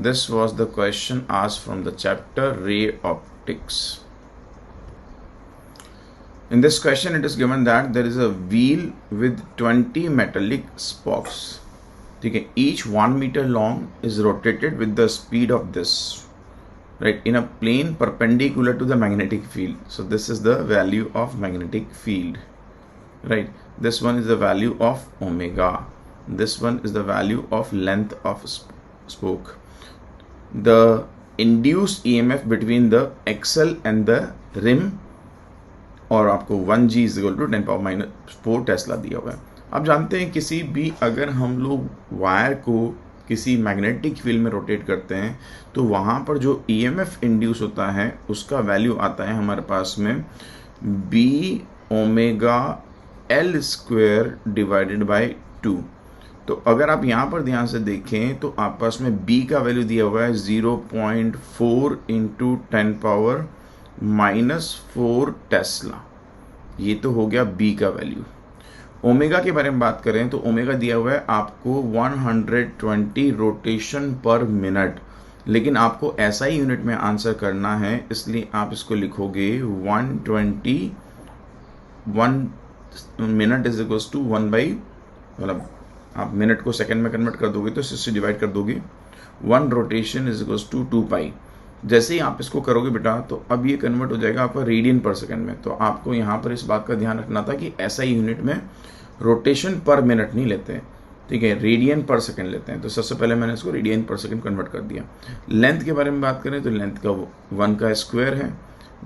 S1: This was the question asked from the chapter ray optics. In this question, it is given that there is a wheel with 20 metallic spokes. ठीक है, each 1 meter long is rotated with the speed of this, right, in a plane perpendicular to the magnetic field. So this is the value of magnetic field, right? This one is the value of omega. This one is the value of length of spoke. The induced EMF between the axle and the rim, और आपको 1G is equal to 10⁻⁻⁴ Tesla दिया हुआ है। आप जानते हैं किसी भी अगर हम लोग वायर को किसी मैग्नेटिक फील्ड में रोटेट करते हैं तो वहाँ पर जो EMF इंड्यूस होता है उसका वैल्यू आता है हमारे पास में B⍵L² डिवाइडेड बाय 2। तो अगर आप यहाँ पर ध्यान से देखें तो आप पास में B का वैल्यू दिया हुआ है 0.4 इंटू 10⁻⁻⁴ टेस्ला, ये तो हो गया B का वैल्यू। ओमेगा के बारे में बात करें तो ओमेगा दिया हुआ है आपको 120 रोटेशन पर मिनट, लेकिन आपको ऐसा ही यूनिट में आंसर करना है, इसलिए आप इसको लिखोगे 120 minute is equals to 1 by, मतलब आप मिनट को सेकंड में कन्वर्ट कर दोगे तो इससे डिवाइड कर दोगे, 1 रोटेशन इज इक्वल्स टू 2 पाई। जैसे ही आप इसको करोगे बेटा तो अब ये कन्वर्ट हो जाएगा आपका रेडियन पर सेकंड में। तो आपको यहाँ पर इस बात का ध्यान रखना था कि ऐसा ही यूनिट में रोटेशन पर मिनट नहीं लेते हैं, ठीक है, रेडियन पर सेकंड लेते हैं। तो सबसे पहले मैंने इसको रेडियन पर सेकंड कन्वर्ट कर दिया। लेंथ के बारे में बात करें तो लेंथ का 1 का स्क्वायर है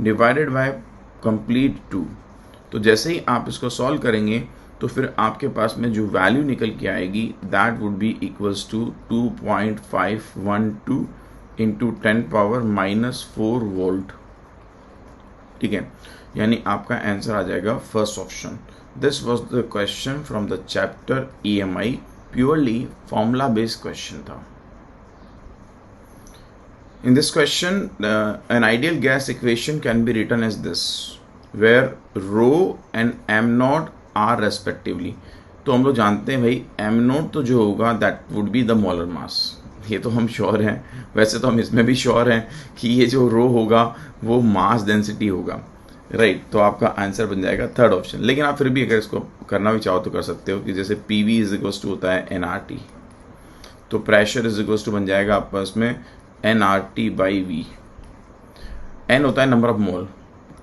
S1: डिवाइडेड बाय कंप्लीट 2। तो जैसे ही आप इसको सॉल्व करेंगे तो फिर आपके पास में जो वैल्यू निकल के आएगी that would be equals to 2.512 into 10⁻⁻⁴ volt, ठीक है, यानी आपका आंसर आ जाएगा first option. This was the question from the chapter EMI, purely formula based question था। In this question, an ideal gas equation can be written as this, where rho and m0 are respectively। तो हम लोग जानते हैं भाई m0 तो जो होगा that would be the molar mass, ये तो हम श्योर हैं। वैसे तो हम इसमें भी श्योर हैं कि ये जो रो होगा वो मास डेंसिटी होगा, राइट। तो आपका आंसर बन जाएगा थर्ड ऑप्शन। लेकिन आप फिर भी अगर इसको करना भी चाहो तो कर सकते हो कि जैसे PV इज इक्वल्स टू होता है nRT, तो प्रेशर इज इक्वल्स टू बन जाएगा आपका इसमें nRT/V। n होता है नंबर ऑफ मोल,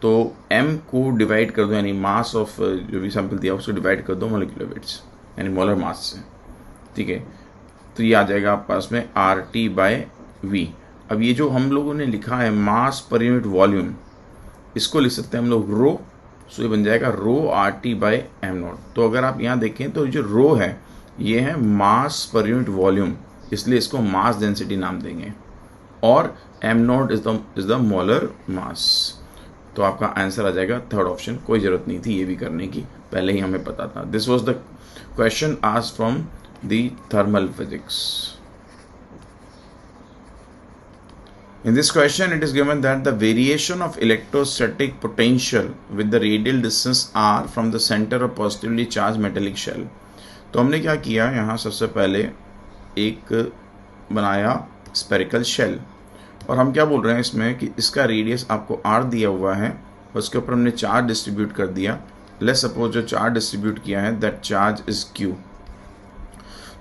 S1: तो m को डिवाइड कर दो, यानी मास ऑफ जो भी सैंपल दिया उसको डिवाइड कर दो मोलिकुलर वेट्स यानी मोलर मास से, ठीक है। तो ये आ जाएगा आप पास में RT/V। अब ये जो हम लोगों ने लिखा है मास पर यूनिट वॉल्यूम, इसको लिख सकते हैं हम लोग रो, सो ये बन जाएगा रो RT/m0। तो अगर आप यहाँ देखें तो जो रो है ये है मास पर यूनिट वॉल्यूम, इसलिए इसको मास डेंसिटी नाम देंगे, और m0 is the molar mass. तो आपका आंसर आ जाएगा थर्ड ऑप्शन। कोई ज़रूरत नहीं थी ये भी करने की, पहले ही हमें पता था। This was the question asked from the thermal physics. In this question, it is given that the variation of electrostatic potential with the radial distance r from the center of positively charged metallic shell. तो हमने क्या किया, यहाँ सबसे पहले एक बनाया spherical shell, और हम क्या बोल रहे हैं इसमें कि इसका रेडियस आपको r दिया हुआ है, उसके ऊपर हमने चार्ज डिस्ट्रीब्यूट कर दिया। लेट्स सपोज जो चार्ज डिस्ट्रीब्यूट किया है दैट चार्ज इज q।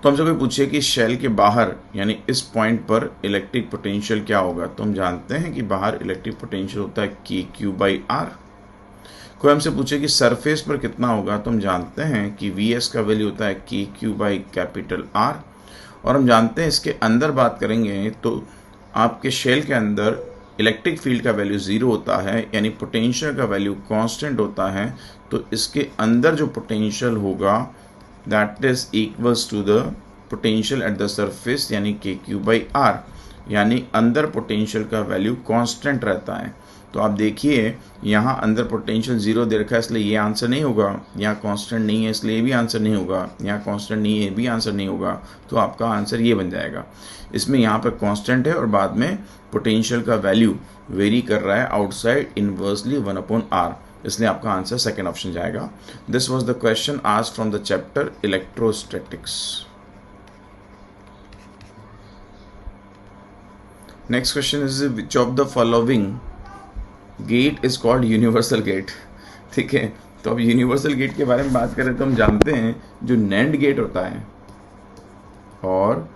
S1: तो हमसे कोई पूछे कि शेल के बाहर यानी इस पॉइंट पर इलेक्ट्रिक पोटेंशियल क्या होगा, तो हम जानते हैं कि बाहर इलेक्ट्रिक पोटेंशियल होता है KQ/R। कोई हमसे पूछे कि सरफेस पर कितना होगा, तो हम जानते हैं कि VS का वैल्यू होता है KQ/R। और हम जानते हैं इसके अंदर बात करेंगे तो आपके शेल के अंदर इलेक्ट्रिक फील्ड का वैल्यू 0 होता है, यानी पोटेंशियल का वैल्यू कांस्टेंट होता है। तो इसके अंदर जो पोटेंशियल होगा that is equals to the potential at the surface यानी KQ/R, यानी अंदर पोटेंशियल का वैल्यू कांस्टेंट रहता है। तो आप देखिए यहाँ अंदर पोटेंशियल 0 दे रखा है, इसलिए ये आंसर नहीं होगा। यहाँ कांस्टेंट नहीं है इसलिए ये भी आंसर नहीं होगा। यहाँ कांस्टेंट नहीं है ये भी आंसर नहीं होगा। तो आपका आंसर ये बन जाएगा। इसमें यहाँ पर कांस्टेंट है और बाद में पोटेंशियल का वैल्यू वेरी कर रहा है आउटसाइड इनवर्सली 1/R, इसलिए आपका आंसर सेकेंड ऑप्शन जाएगा। This was the question asked from the chapter electrostatics. Next question is which of the following gate is called universal gate. ठीक है, तो अब यूनिवर्सल गेट के बारे में बात करें तो हम जानते हैं जो नैंड गेट होता है और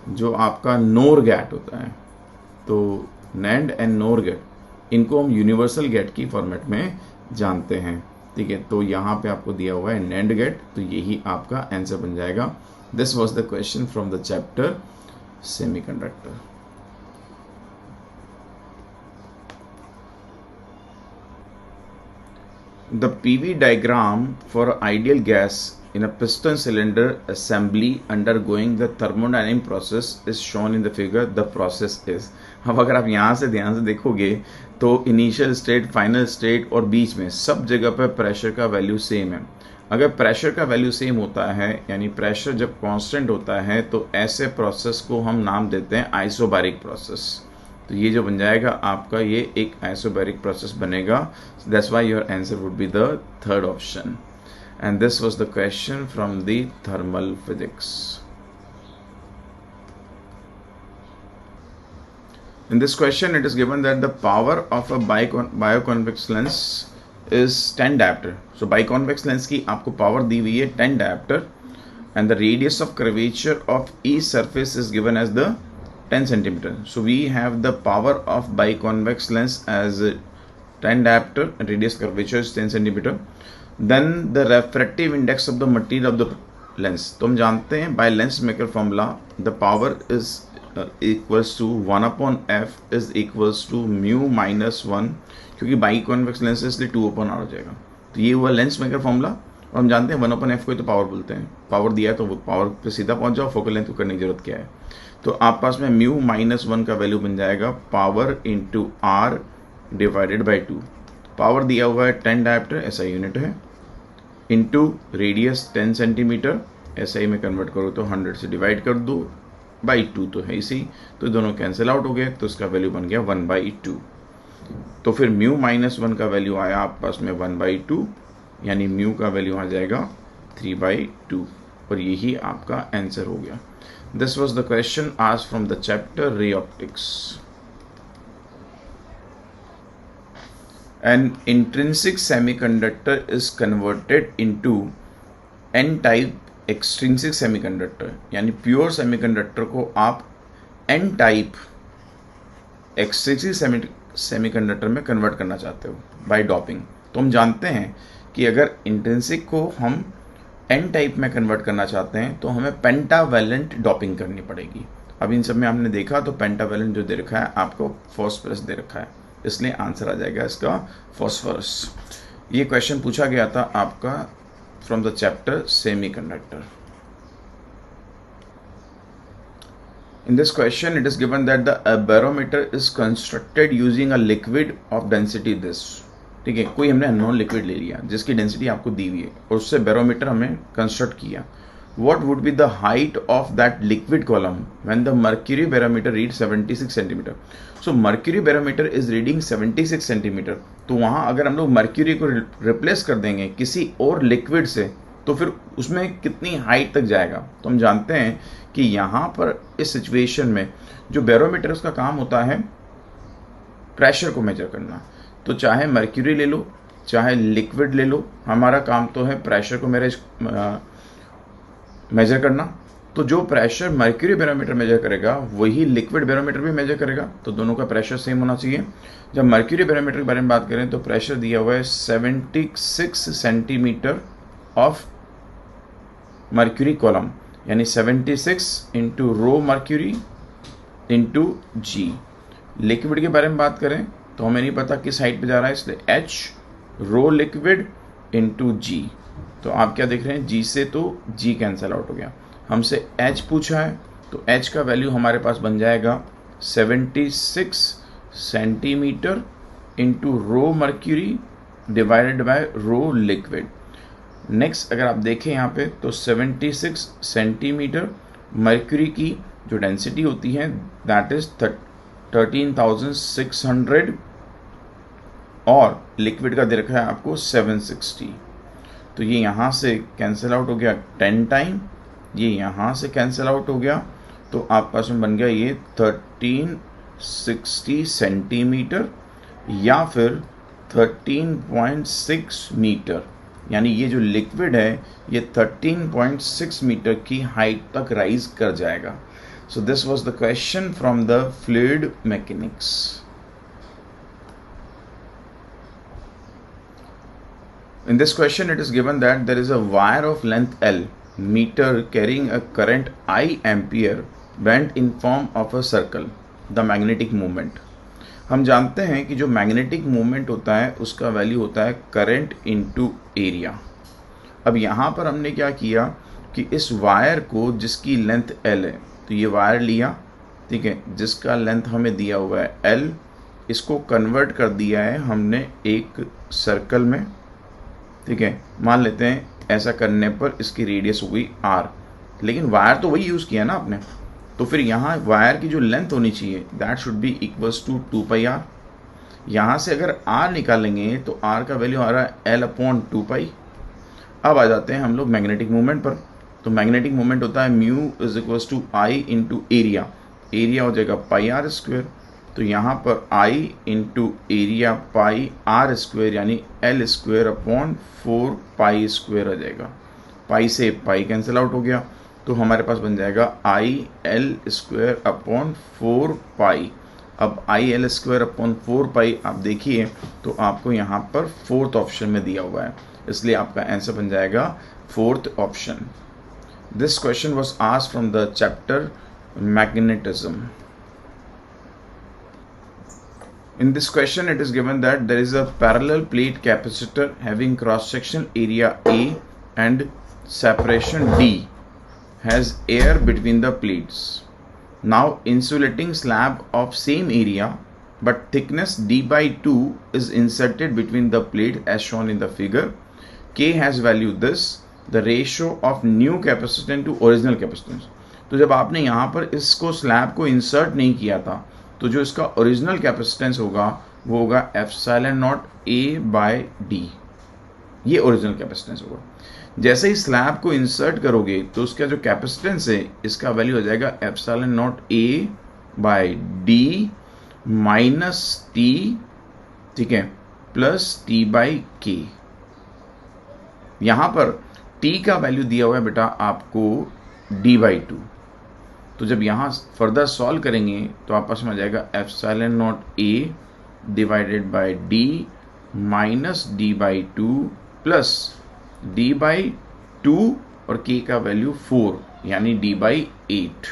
S1: जो आपका नोर गेट होता है, तो नैंड एंड नोर गेट, इनको हम यूनिवर्सल गेट की फॉर्मेट में जानते हैं। ठीक है, तो यहाँ पे आपको दिया हुआ है नैंड गेट, तो यही आपका आंसर बन जाएगा। This was the question from the chapter semiconductor. The PV diagram for ideal gas in a piston cylinder assembly undergoing the thermodynamic process is shown in the figure. The process is, अब अगर आप यहाँ से ध्यान से देखोगे तो initial state, final state और बीच में सब जगह पर प्रेशर का वैल्यू सेम है। अगर प्रेशर का वैल्यू सेम होता है यानी प्रेशर जब कांस्टेंट होता है तो ऐसे प्रोसेस को हम नाम देते हैं आइसोबैरिक प्रोसेस। तो ये जो बन जाएगा आपका, ये एक आइसोबैरिक प्रोसेस बनेगा। That's why your answer would be the third option. And this was the question from the thermal physics. In this question, it is given that the power of a bioconvex lens is 10 diopter. So biconvex lens की आपको power दी हुई है 10 diopter, and the radius of curvature of each surface is given as the 10 centimeter. So we have the power of biconvex lens as 10 diopter and radius curvature is 10 centimeter. Then the refractive index of the material of the lens. तो हम जानते हैं by lens maker formula the power is equals to 1/f is equals to mu minus 1, क्योंकि biconvex lens है इसलिए 2/r हो जाएगा। तो ये हुआ लेंस मेकर फॉर्मूला, और हम जानते हैं 1/f को ही तो पावर बोलते हैं। पावर दिया है तो वो पावर पे सीधा पहुंच जाओ, फोकल लेंथ को करने की जरूरत क्या है। तो आप पास में म्यू माइनस 1 का वैल्यू बन जाएगा power into R divided by 2। Power दिया हुआ है 10 डायप्टर, ऐसा यूनिट है, इंटू रेडियस 10 सेंटीमीटर, SI में कन्वर्ट करो तो 100 से डिवाइड कर दो, बाई 2 तो है इसी, तो दोनों कैंसिल आउट हो गए, तो इसका वैल्यू बन गया 1/2। तो फिर म्यू माइनस 1 का वैल्यू आया आप पास में 1/2, यानी म्यू का वैल्यू आ जाएगा 3/2, और यही आपका आंसर हो गया। This was the question asked from the chapter ray optics. An intrinsic semiconductor is converted into N-type extrinsic semiconductor, यानी प्योर सेमीकंडक्टर को आप N-type extrinsic सेमीकंडक्टर में कन्वर्ट करना चाहते हो बाय डॉपिंग। तो हम जानते हैं कि अगर इंट्रिंसिक को हम N-type में कन्वर्ट करना चाहते हैं तो हमें पेंटावैलेंट डॉपिंग करनी पड़ेगी। अब इन सब में हमने देखा तो पेंटावैलेंट जो दे रखा है आपको फॉस्फोरस दे रखा है, इसलिए आंसर आ जाएगा इसका फॉस्फोरस। ये क्वेश्चन पूछा गया था आपका from the chapter semiconductor. In this question, it is given that the barometer is constructed using a liquid of density this. ठीक है, कोई हमने अननोन लिक्विड ले लिया जिसकी डेंसिटी आपको दी हुई है और उससे बैरोमीटर हमने कंस्ट्रक्ट किया. What would be the height of that liquid column when the mercury barometer reads 76 centimeter? So mercury barometer is reading 76 centimeter. तो वहाँ अगर हम लोग mercury को रिप्लेस कर देंगे किसी और लिक्विड से तो फिर उसमें कितनी हाइट तक जाएगा. तो हम जानते हैं कि यहाँ पर इस सिचुएशन में जो बैरोमीटर उसका काम होता है प्रेशर को मेजर करना. तो चाहे मर्क्यूरी ले लो चाहे लिक्विड ले लो, हमारा काम तो है प्रेशर को मेजर करना. तो जो प्रेशर मर्क्यूरी बैरोमीटर मेजर करेगा वही लिक्विड बैरोमीटर भी मेजर करेगा. तो दोनों का प्रेशर सेम होना चाहिए. जब मर्क्यूरी बैरोमीटर के बारे में बात करें तो प्रेशर दिया हुआ है 76 सेंटीमीटर ऑफ मर्क्यूरी कॉलम, यानी 76 इंटू रो मर्क्यूरी इंटू जी. लिक्विड के बारे में बात करें तो हमें नहीं पता किस हाइट पे जा रहा है, इसलिए एच रो लिक्विड इंटू जी. तो आप क्या देख रहे हैं, जी से तो जी कैंसिल आउट हो गया. हमसे एच पूछा है तो एच का वैल्यू हमारे पास बन जाएगा 76 centimetre into rho mercury divided by row liquid. Next अगर आप देखें यहाँ पे तो 76 सेंटीमीटर मर्क्यूरी की जो डेंसिटी होती है दैट इज 13,600 और लिक्विड का दे रखा है आपको 760. तो ये यहाँ से कैंसिल आउट हो गया 10 टाइम, ये यहाँ से कैंसिल आउट हो गया. तो आपके पास में बन गया ये 1360 सेंटीमीटर या फिर 13.6 मीटर. यानी ये जो लिक्विड है ये 13.6 मीटर की हाइट तक राइज कर जाएगा. सो this was the question from the fluid mechanics. In this question, it is given that there is a wire of length L meter carrying a current I ampere bent in form of a circle. The magnetic moment. हम जानते हैं कि जो magnetic movement होता है उसका value होता है करंट इनटू एरिया. अब यहाँ पर हमने क्या किया कि इस वायर को जिसकी लेंथ L है तो ये वायर लिया, ठीक है, जिसका लेंथ हमें दिया हुआ है L, इसको कन्वर्ट कर दिया है हमने एक सर्कल में. ठीक है, मान लेते हैं ऐसा करने पर इसकी रेडियस हो गई r, लेकिन वायर तो वही यूज़ किया ना आपने. तो फिर यहाँ वायर की जो लेंथ होनी चाहिए that should be equals to 2πr. यहाँ से अगर r निकालेंगे तो r का वैल्यू आ रहा है L/2π. अब आ जाते हैं हम लोग मैग्नेटिक मूवमेंट पर. तो मैग्नेटिक मूवमेंट होता है mu is equals to I into area. Area हो जाएगा πr². तो यहाँ पर I into area pi r² यानी L²/4π² आ जाएगा. पाई से पाई कैंसिल आउट हो गया तो हमारे पास बन जाएगा IL²/4π. अब IL²/4π आप देखिए तो आपको यहाँ पर फोर्थ ऑप्शन में दिया हुआ है, इसलिए आपका आंसर बन जाएगा fourth option. This question was asked from the chapter magnetism. In this question, it is given that there is a parallel plate capacitor having cross-section area A and separation D, has air between the plates. Now, insulating slab of same area but thickness D/2 is inserted between the plate as shown in the figure. K has value this, the ratio of new capacitance to original capacitance. तो जब आपने यहाँ पर इसको slab को insert नहीं किया था तो जो इसका ओरिजिनल कैपेसिटेंस होगा वो होगा ε0A/d. ये ओरिजिनल कैपेसिटेंस होगा. जैसे ही स्लैब को इंसर्ट करोगे तो उसका जो कैपेसिटेंस है इसका वैल्यू हो जाएगा ε0A/d माइनस t, ठीक है, प्लस t/k. यहाँ पर t का वैल्यू दिया हुआ है बेटा आपको d/2. तो जब यहाँ फर्दर सॉल्व करेंगे तो आप पास में आ जाएगा ε0A divided by d minus d/2 plus d/2 और k का वैल्यू 4 यानी d/8.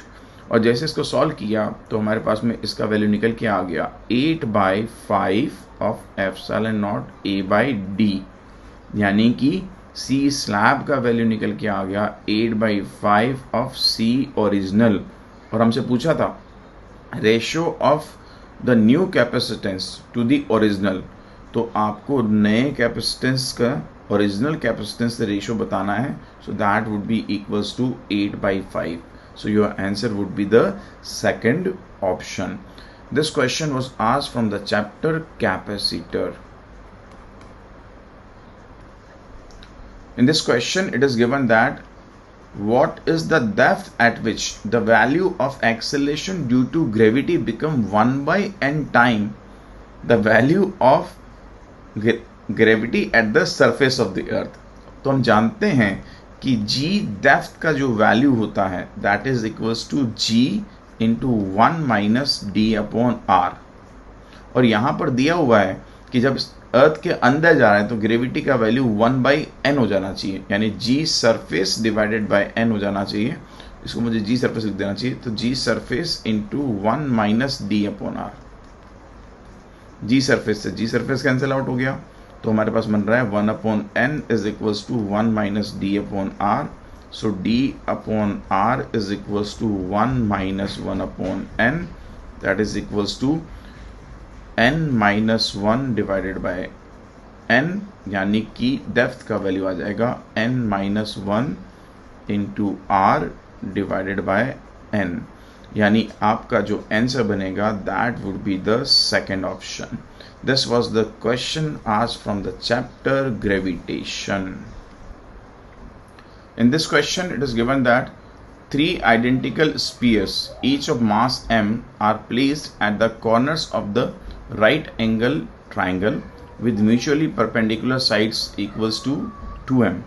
S1: और जैसे इसको सॉल्व किया तो हमारे पास में इसका वैल्यू निकल के आ गया 8/5 ऑफ ε0A/d, यानी कि C स्लैब का वैल्यू निकल के आ गया 8/5 ऑफ C ओरिजिनल. और हमसे पूछा था ratio of the new capacitance to the original. तो आपको नए कैपेसिटेंस का ओरिजिनल कैपेसिटेंस से रेशियो बताना है. So that would be equals to 8/5. So your answer would be the second option. This question was asked from the chapter capacitor. In this question it is given that what is the depth at which the value of acceleration due to gravity become 1/n time the value of gravity at the surface of the earth. तो हम जानते हैं कि g depth का जो value होता है that is equals to g into 1 minus D upon R. और यहाँ पर दिया हुआ है कि जब अर्थ के अंदर जा रहा है तो ग्रेविटी का वैल्यू 1/n हो जाना चाहिए, यानी g surface divided by n हो जाना चाहिए. इसको मुझे g सरफेस लिख देना चाहिए. तो g surface into 1 minus D upon R. g surface से g सरफेस कैंसिल आउट हो गया, तो हमारे पास बन रहा है 1/n is equals to 1 minus D upon R. So d upon R is equals to 1 minus 1/n, that is equals to n minus 1 divided by n, यानी कि डेप्थ का वैल्यू आ जाएगा n minus 1 into R divided by n. यानी आपका जो answer बनेगा that would be the second option. This was the question asked from the chapter gravitation. In this question it is given that three identical spheres each of mass m are placed at the corners of the right angle triangle with mutually perpendicular sides equals to 2m.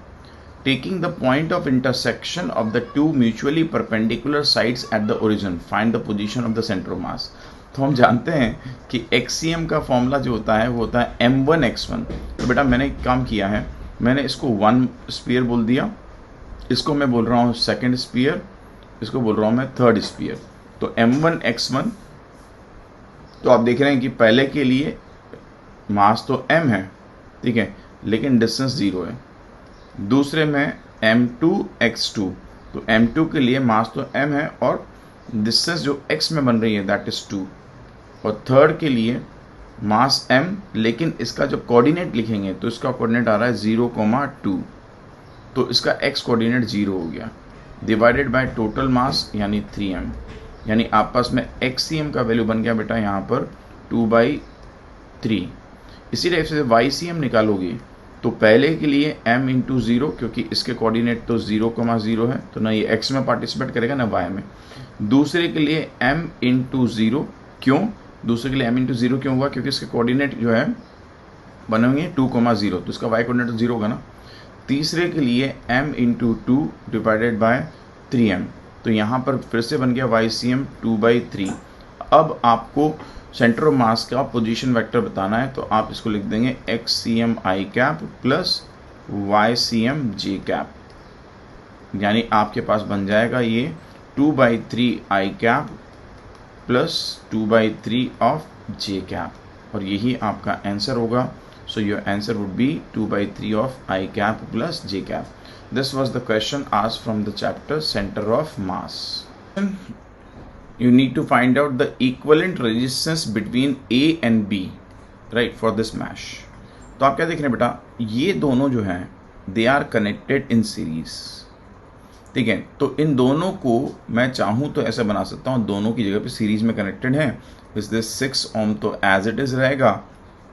S1: Taking the point of intersection of the two mutually perpendicular sides at the origin, find the position of the center of mass. तो हम जानते हैं कि एक्सीएम का formula जो होता है वो होता है m1x1. तो बेटा मैंने एक काम किया है, मैंने इसको 1 स्पीयर बोल दिया, इसको मैं बोल रहा हूँ सेकंड स्पीयर, इसको बोल रहा हूँ मैं थर्ड स्पीयर. तो m1x1, तो आप देख रहे हैं कि पहले के लिए मास तो m है, ठीक है, लेकिन डिस्टेंस 0 है. दूसरे में m2x2, तो m2 के लिए मास तो m है और डिस्टेंस जो x में बन रही है दैट इज 2. और थर्ड के लिए मास m, लेकिन इसका जो कोऑर्डिनेट लिखेंगे तो इसका कोऑर्डिनेट आ रहा है 0,2, तो इसका x कोऑर्डिनेट 0 हो गया डिवाइडेड बाय टोटल मास यानी 3m. यानी आप पास में xcm का वैल्यू बन गया बेटा यहाँ पर 2/3. इसी टाइप से ycm निकालोगे तो पहले के लिए m इंटू 0, क्योंकि इसके कोऑर्डिनेट तो 0,0 है, तो ना ये x में पार्टिसिपेट करेगा ना y में. दूसरे के लिए m इंटू 0, क्यों दूसरे के लिए m इंटू 0 क्यों हुआ, क्योंकि इसके कोऑर्डिनेट जो है बनेंगे 2,0, तो इसका y कोऑर्डिनेट तो 0 होगा ना. तीसरे के लिए m into 2 divided by 3m, तो यहाँ पर फिर से बन गया ycm 2/3. अब आपको सेंटर ऑफ मास का पोजीशन वेक्टर बताना है, तो आप इसको लिख देंगे xcm i cap plus ycm j cap, यानी आपके पास बन जाएगा ये 2/3 i cap plus 2/3 of j cap, और यही आपका आंसर होगा. सो your answer would B 2/3 of i cap plus j cap. This was the question asked from the chapter centre of mass. You need to find out the equivalent resistance between A and B, right, for this mesh. तो आप क्या देख रहे हैं बेटा, ये दोनों जो हैं they are connected in series, ठीक है. तो इन दोनों को मैं चाहूँ तो ऐसे बना सकता हूँ, दोनों की जगह पे सीरीज में कनेक्टेड है. इस दिस 6 ओम तो एज इट इज़ रहेगा,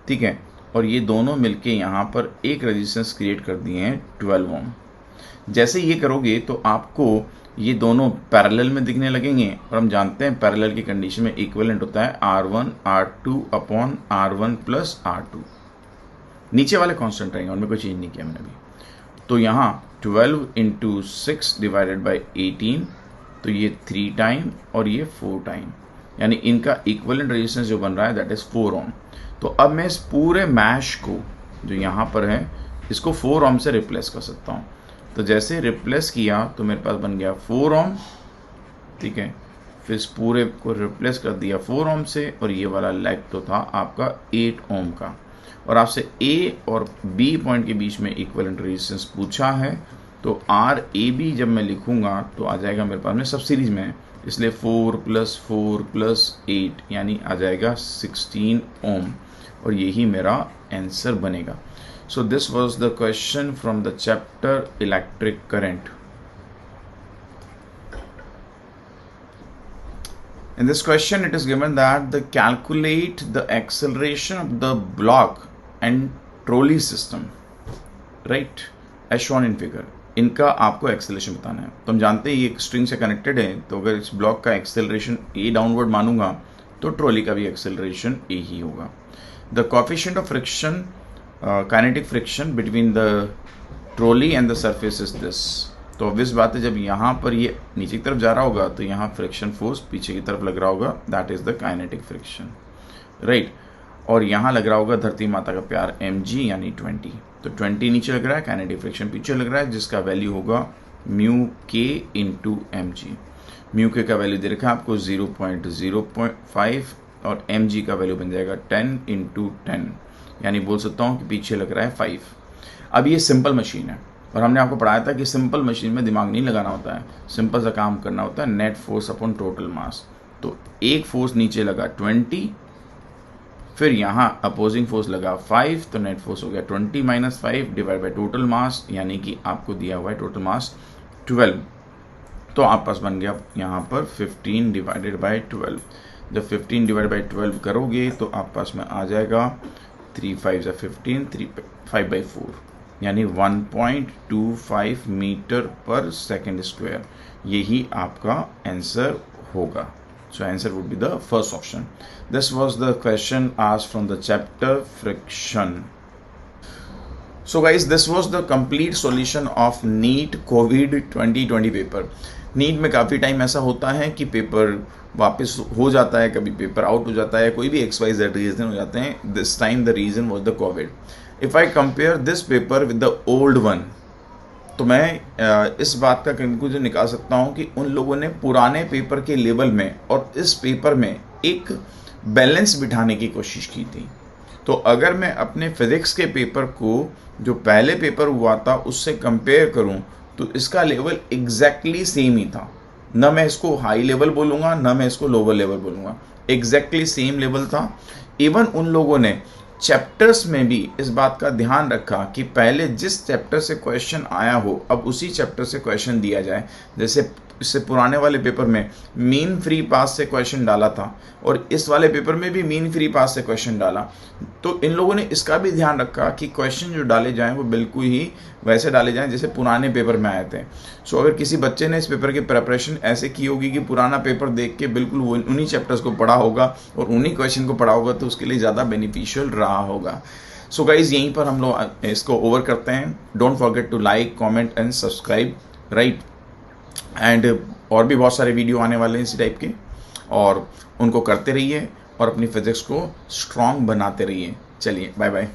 S1: ठीक है, और ये दोनों मिलके यहाँ पर एक रेजिस्टेंस क्रिएट कर दिए हैं 12 ओम. जैसे ये करोगे तो आपको ये दोनों पैरेलल में दिखने लगेंगे, और हम जानते हैं पैरेलल की कंडीशन में इक्विवेलेंट होता है R1 R2 upon R1 plus R2. नीचे वाले कांस्टेंट रहेंगे, उनमें कोई चेंज नहीं किया मैंने अभी. तो यहाँ 12 इंटू 6 डिवाइडेड बाई 18, तो ये 3 टाइम और ये 4 टाइम, यानी इनका इक्विवेलेंट रेजिस्टेंस जो बन रहा है दैट इज 4 ओम. तो अब मैं इस पूरे मैश को जो यहाँ पर है इसको 4 ओम से रिप्लेस कर सकता हूँ. तो जैसे रिप्लेस किया तो मेरे पास बन गया 4 ओम, ठीक है, फिर इस पूरे को रिप्लेस कर दिया 4 ओम से, और ये वाला लेग तो था आपका 8 ओम का. और आपसे A और B पॉइंट के बीच में इक्विवेलेंट रेजिस्टेंस पूछा है, तो RAB जब मैं लिखूंगा तो आ जाएगा मेरे पास में सब सीरीज में है, इसलिए 4 + 4 + 8 यानी आ जाएगा 16 ओम, और यही मेरा आंसर बनेगा. So this was the question from the chapter electric current. In this question it is given that the calculate the acceleration of the block and trolley system, right, as shown in figure. इनका आपको acceleration बताना है. तो हम जानते हैं ये एक स्ट्रिंग से कनेक्टेड है, तो अगर इस ब्लॉक का एक्सेलरेशन ए डाउनवर्ड मानूंगा तो ट्रॉली का भी एक्सेलरेशन ए ही होगा. The coefficient of friction, kinetic friction between the trolley and the surface is this. तो ऑब्वियस बात है जब यहाँ पर ये नीचे की तरफ जा रहा होगा तो यहाँ फ्रिक्शन फोर्स पीछे की तरफ लग रहा होगा, that is the kinetic friction, right. और यहाँ लग रहा होगा धरती माता का प्यार mg यानी 20. तो 20 नीचे लग रहा है, काइनेटिक फ्रिक्शन पीछे लग रहा है, जिसका वैल्यू होगा म्यू के इंटू mg. म्यू के का वैल्यू दे रखा है आपको 0.05 और mg का वैल्यू बन जाएगा 10 इंटू 10, यानी बोल सकता हूँ कि पीछे लग रहा है 5. अब ये सिंपल मशीन है और हमने आपको पढ़ाया था कि सिंपल मशीन में दिमाग नहीं लगाना होता है, सिंपल सा काम करना होता है, net force upon total mass. तो एक फोर्स नीचे लगा 20, फिर यहाँ अपोजिंग फोर्स लगा 5, तो नेट फोर्स हो गया 20 minus 5 divide by total mass, यानी कि आपको दिया हुआ है टोटल मास 12. तो आप पास बन गया यहाँ पर 15 डिवाइडेड बाई 12. जब 15 डिवाइड बाई 12 करोगे तो आप पास में आ जाएगा 3 5 15, 5 बाई 4, यानी 1.25 मीटर पर सेकेंड स्क्वायर. यही आपका आंसर होगा. So answer would be the first option. This was the question asked from the chapter friction. So guys, this was the complete solution of NEET COVID 2020 paper. NEET में काफ़ी time ऐसा होता है कि paper वापस हो जाता है, कभी पेपर आउट हो जाता है, कोई भी XYZ रीज़न हो जाते हैं. This time the reason was the COVID. If I compare this paper with the old one, तो मैं इस बात का कंक्लूजन निकाल सकता हूँ कि उन लोगों ने पुराने पेपर के लेवल में और इस पेपर में एक बैलेंस बिठाने की कोशिश की थी. तो अगर मैं अपने फिज़िक्स के पेपर को जो पहले पेपर हुआ था उससे कंपेयर करूँ तो इसका लेवल एग्जैक्टली सेम ही था. न मैं इसको हाई लेवल बोलूँगा न मैं इसको लोअर लेवल बोलूँगा, एग्जैक्टली सेम लेवल था. इवन उन लोगों ने चैप्टर्स में भी इस बात का ध्यान रखा कि पहले जिस चैप्टर से क्वेश्चन आया हो अब उसी चैप्टर से क्वेश्चन दिया जाए. जैसे इससे पुराने वाले पेपर में मीन फ्री पास से क्वेश्चन डाला था और इस वाले पेपर में भी मीन फ्री पास से क्वेश्चन डाला. तो इन लोगों ने इसका भी ध्यान रखा कि क्वेश्चन जो डाले जाएं वो बिल्कुल ही वैसे डाले जाएं जैसे पुराने पेपर में आए थे. सो अगर किसी बच्चे ने इस पेपर की प्रिपरेशन ऐसे की होगी कि पुराना पेपर देख के बिल्कुल वो उन्हीं चैप्टर्स को पढ़ा होगा और उन्हीं क्वेश्चन को पढ़ा होगा तो उसके लिए ज़्यादा बेनिफिशियल रहा होगा. सो गाइज यहीं पर हम लोग इसको ओवर करते हैं. Don't forget to like, comment and subscribe, right. And और भी बहुत सारे वीडियो आने वाले हैं इसी टाइप के, और उनको करते रहिए और अपनी फिजिक्स को स्ट्रॉन्ग बनाते रहिए. चलिए बाय बाय.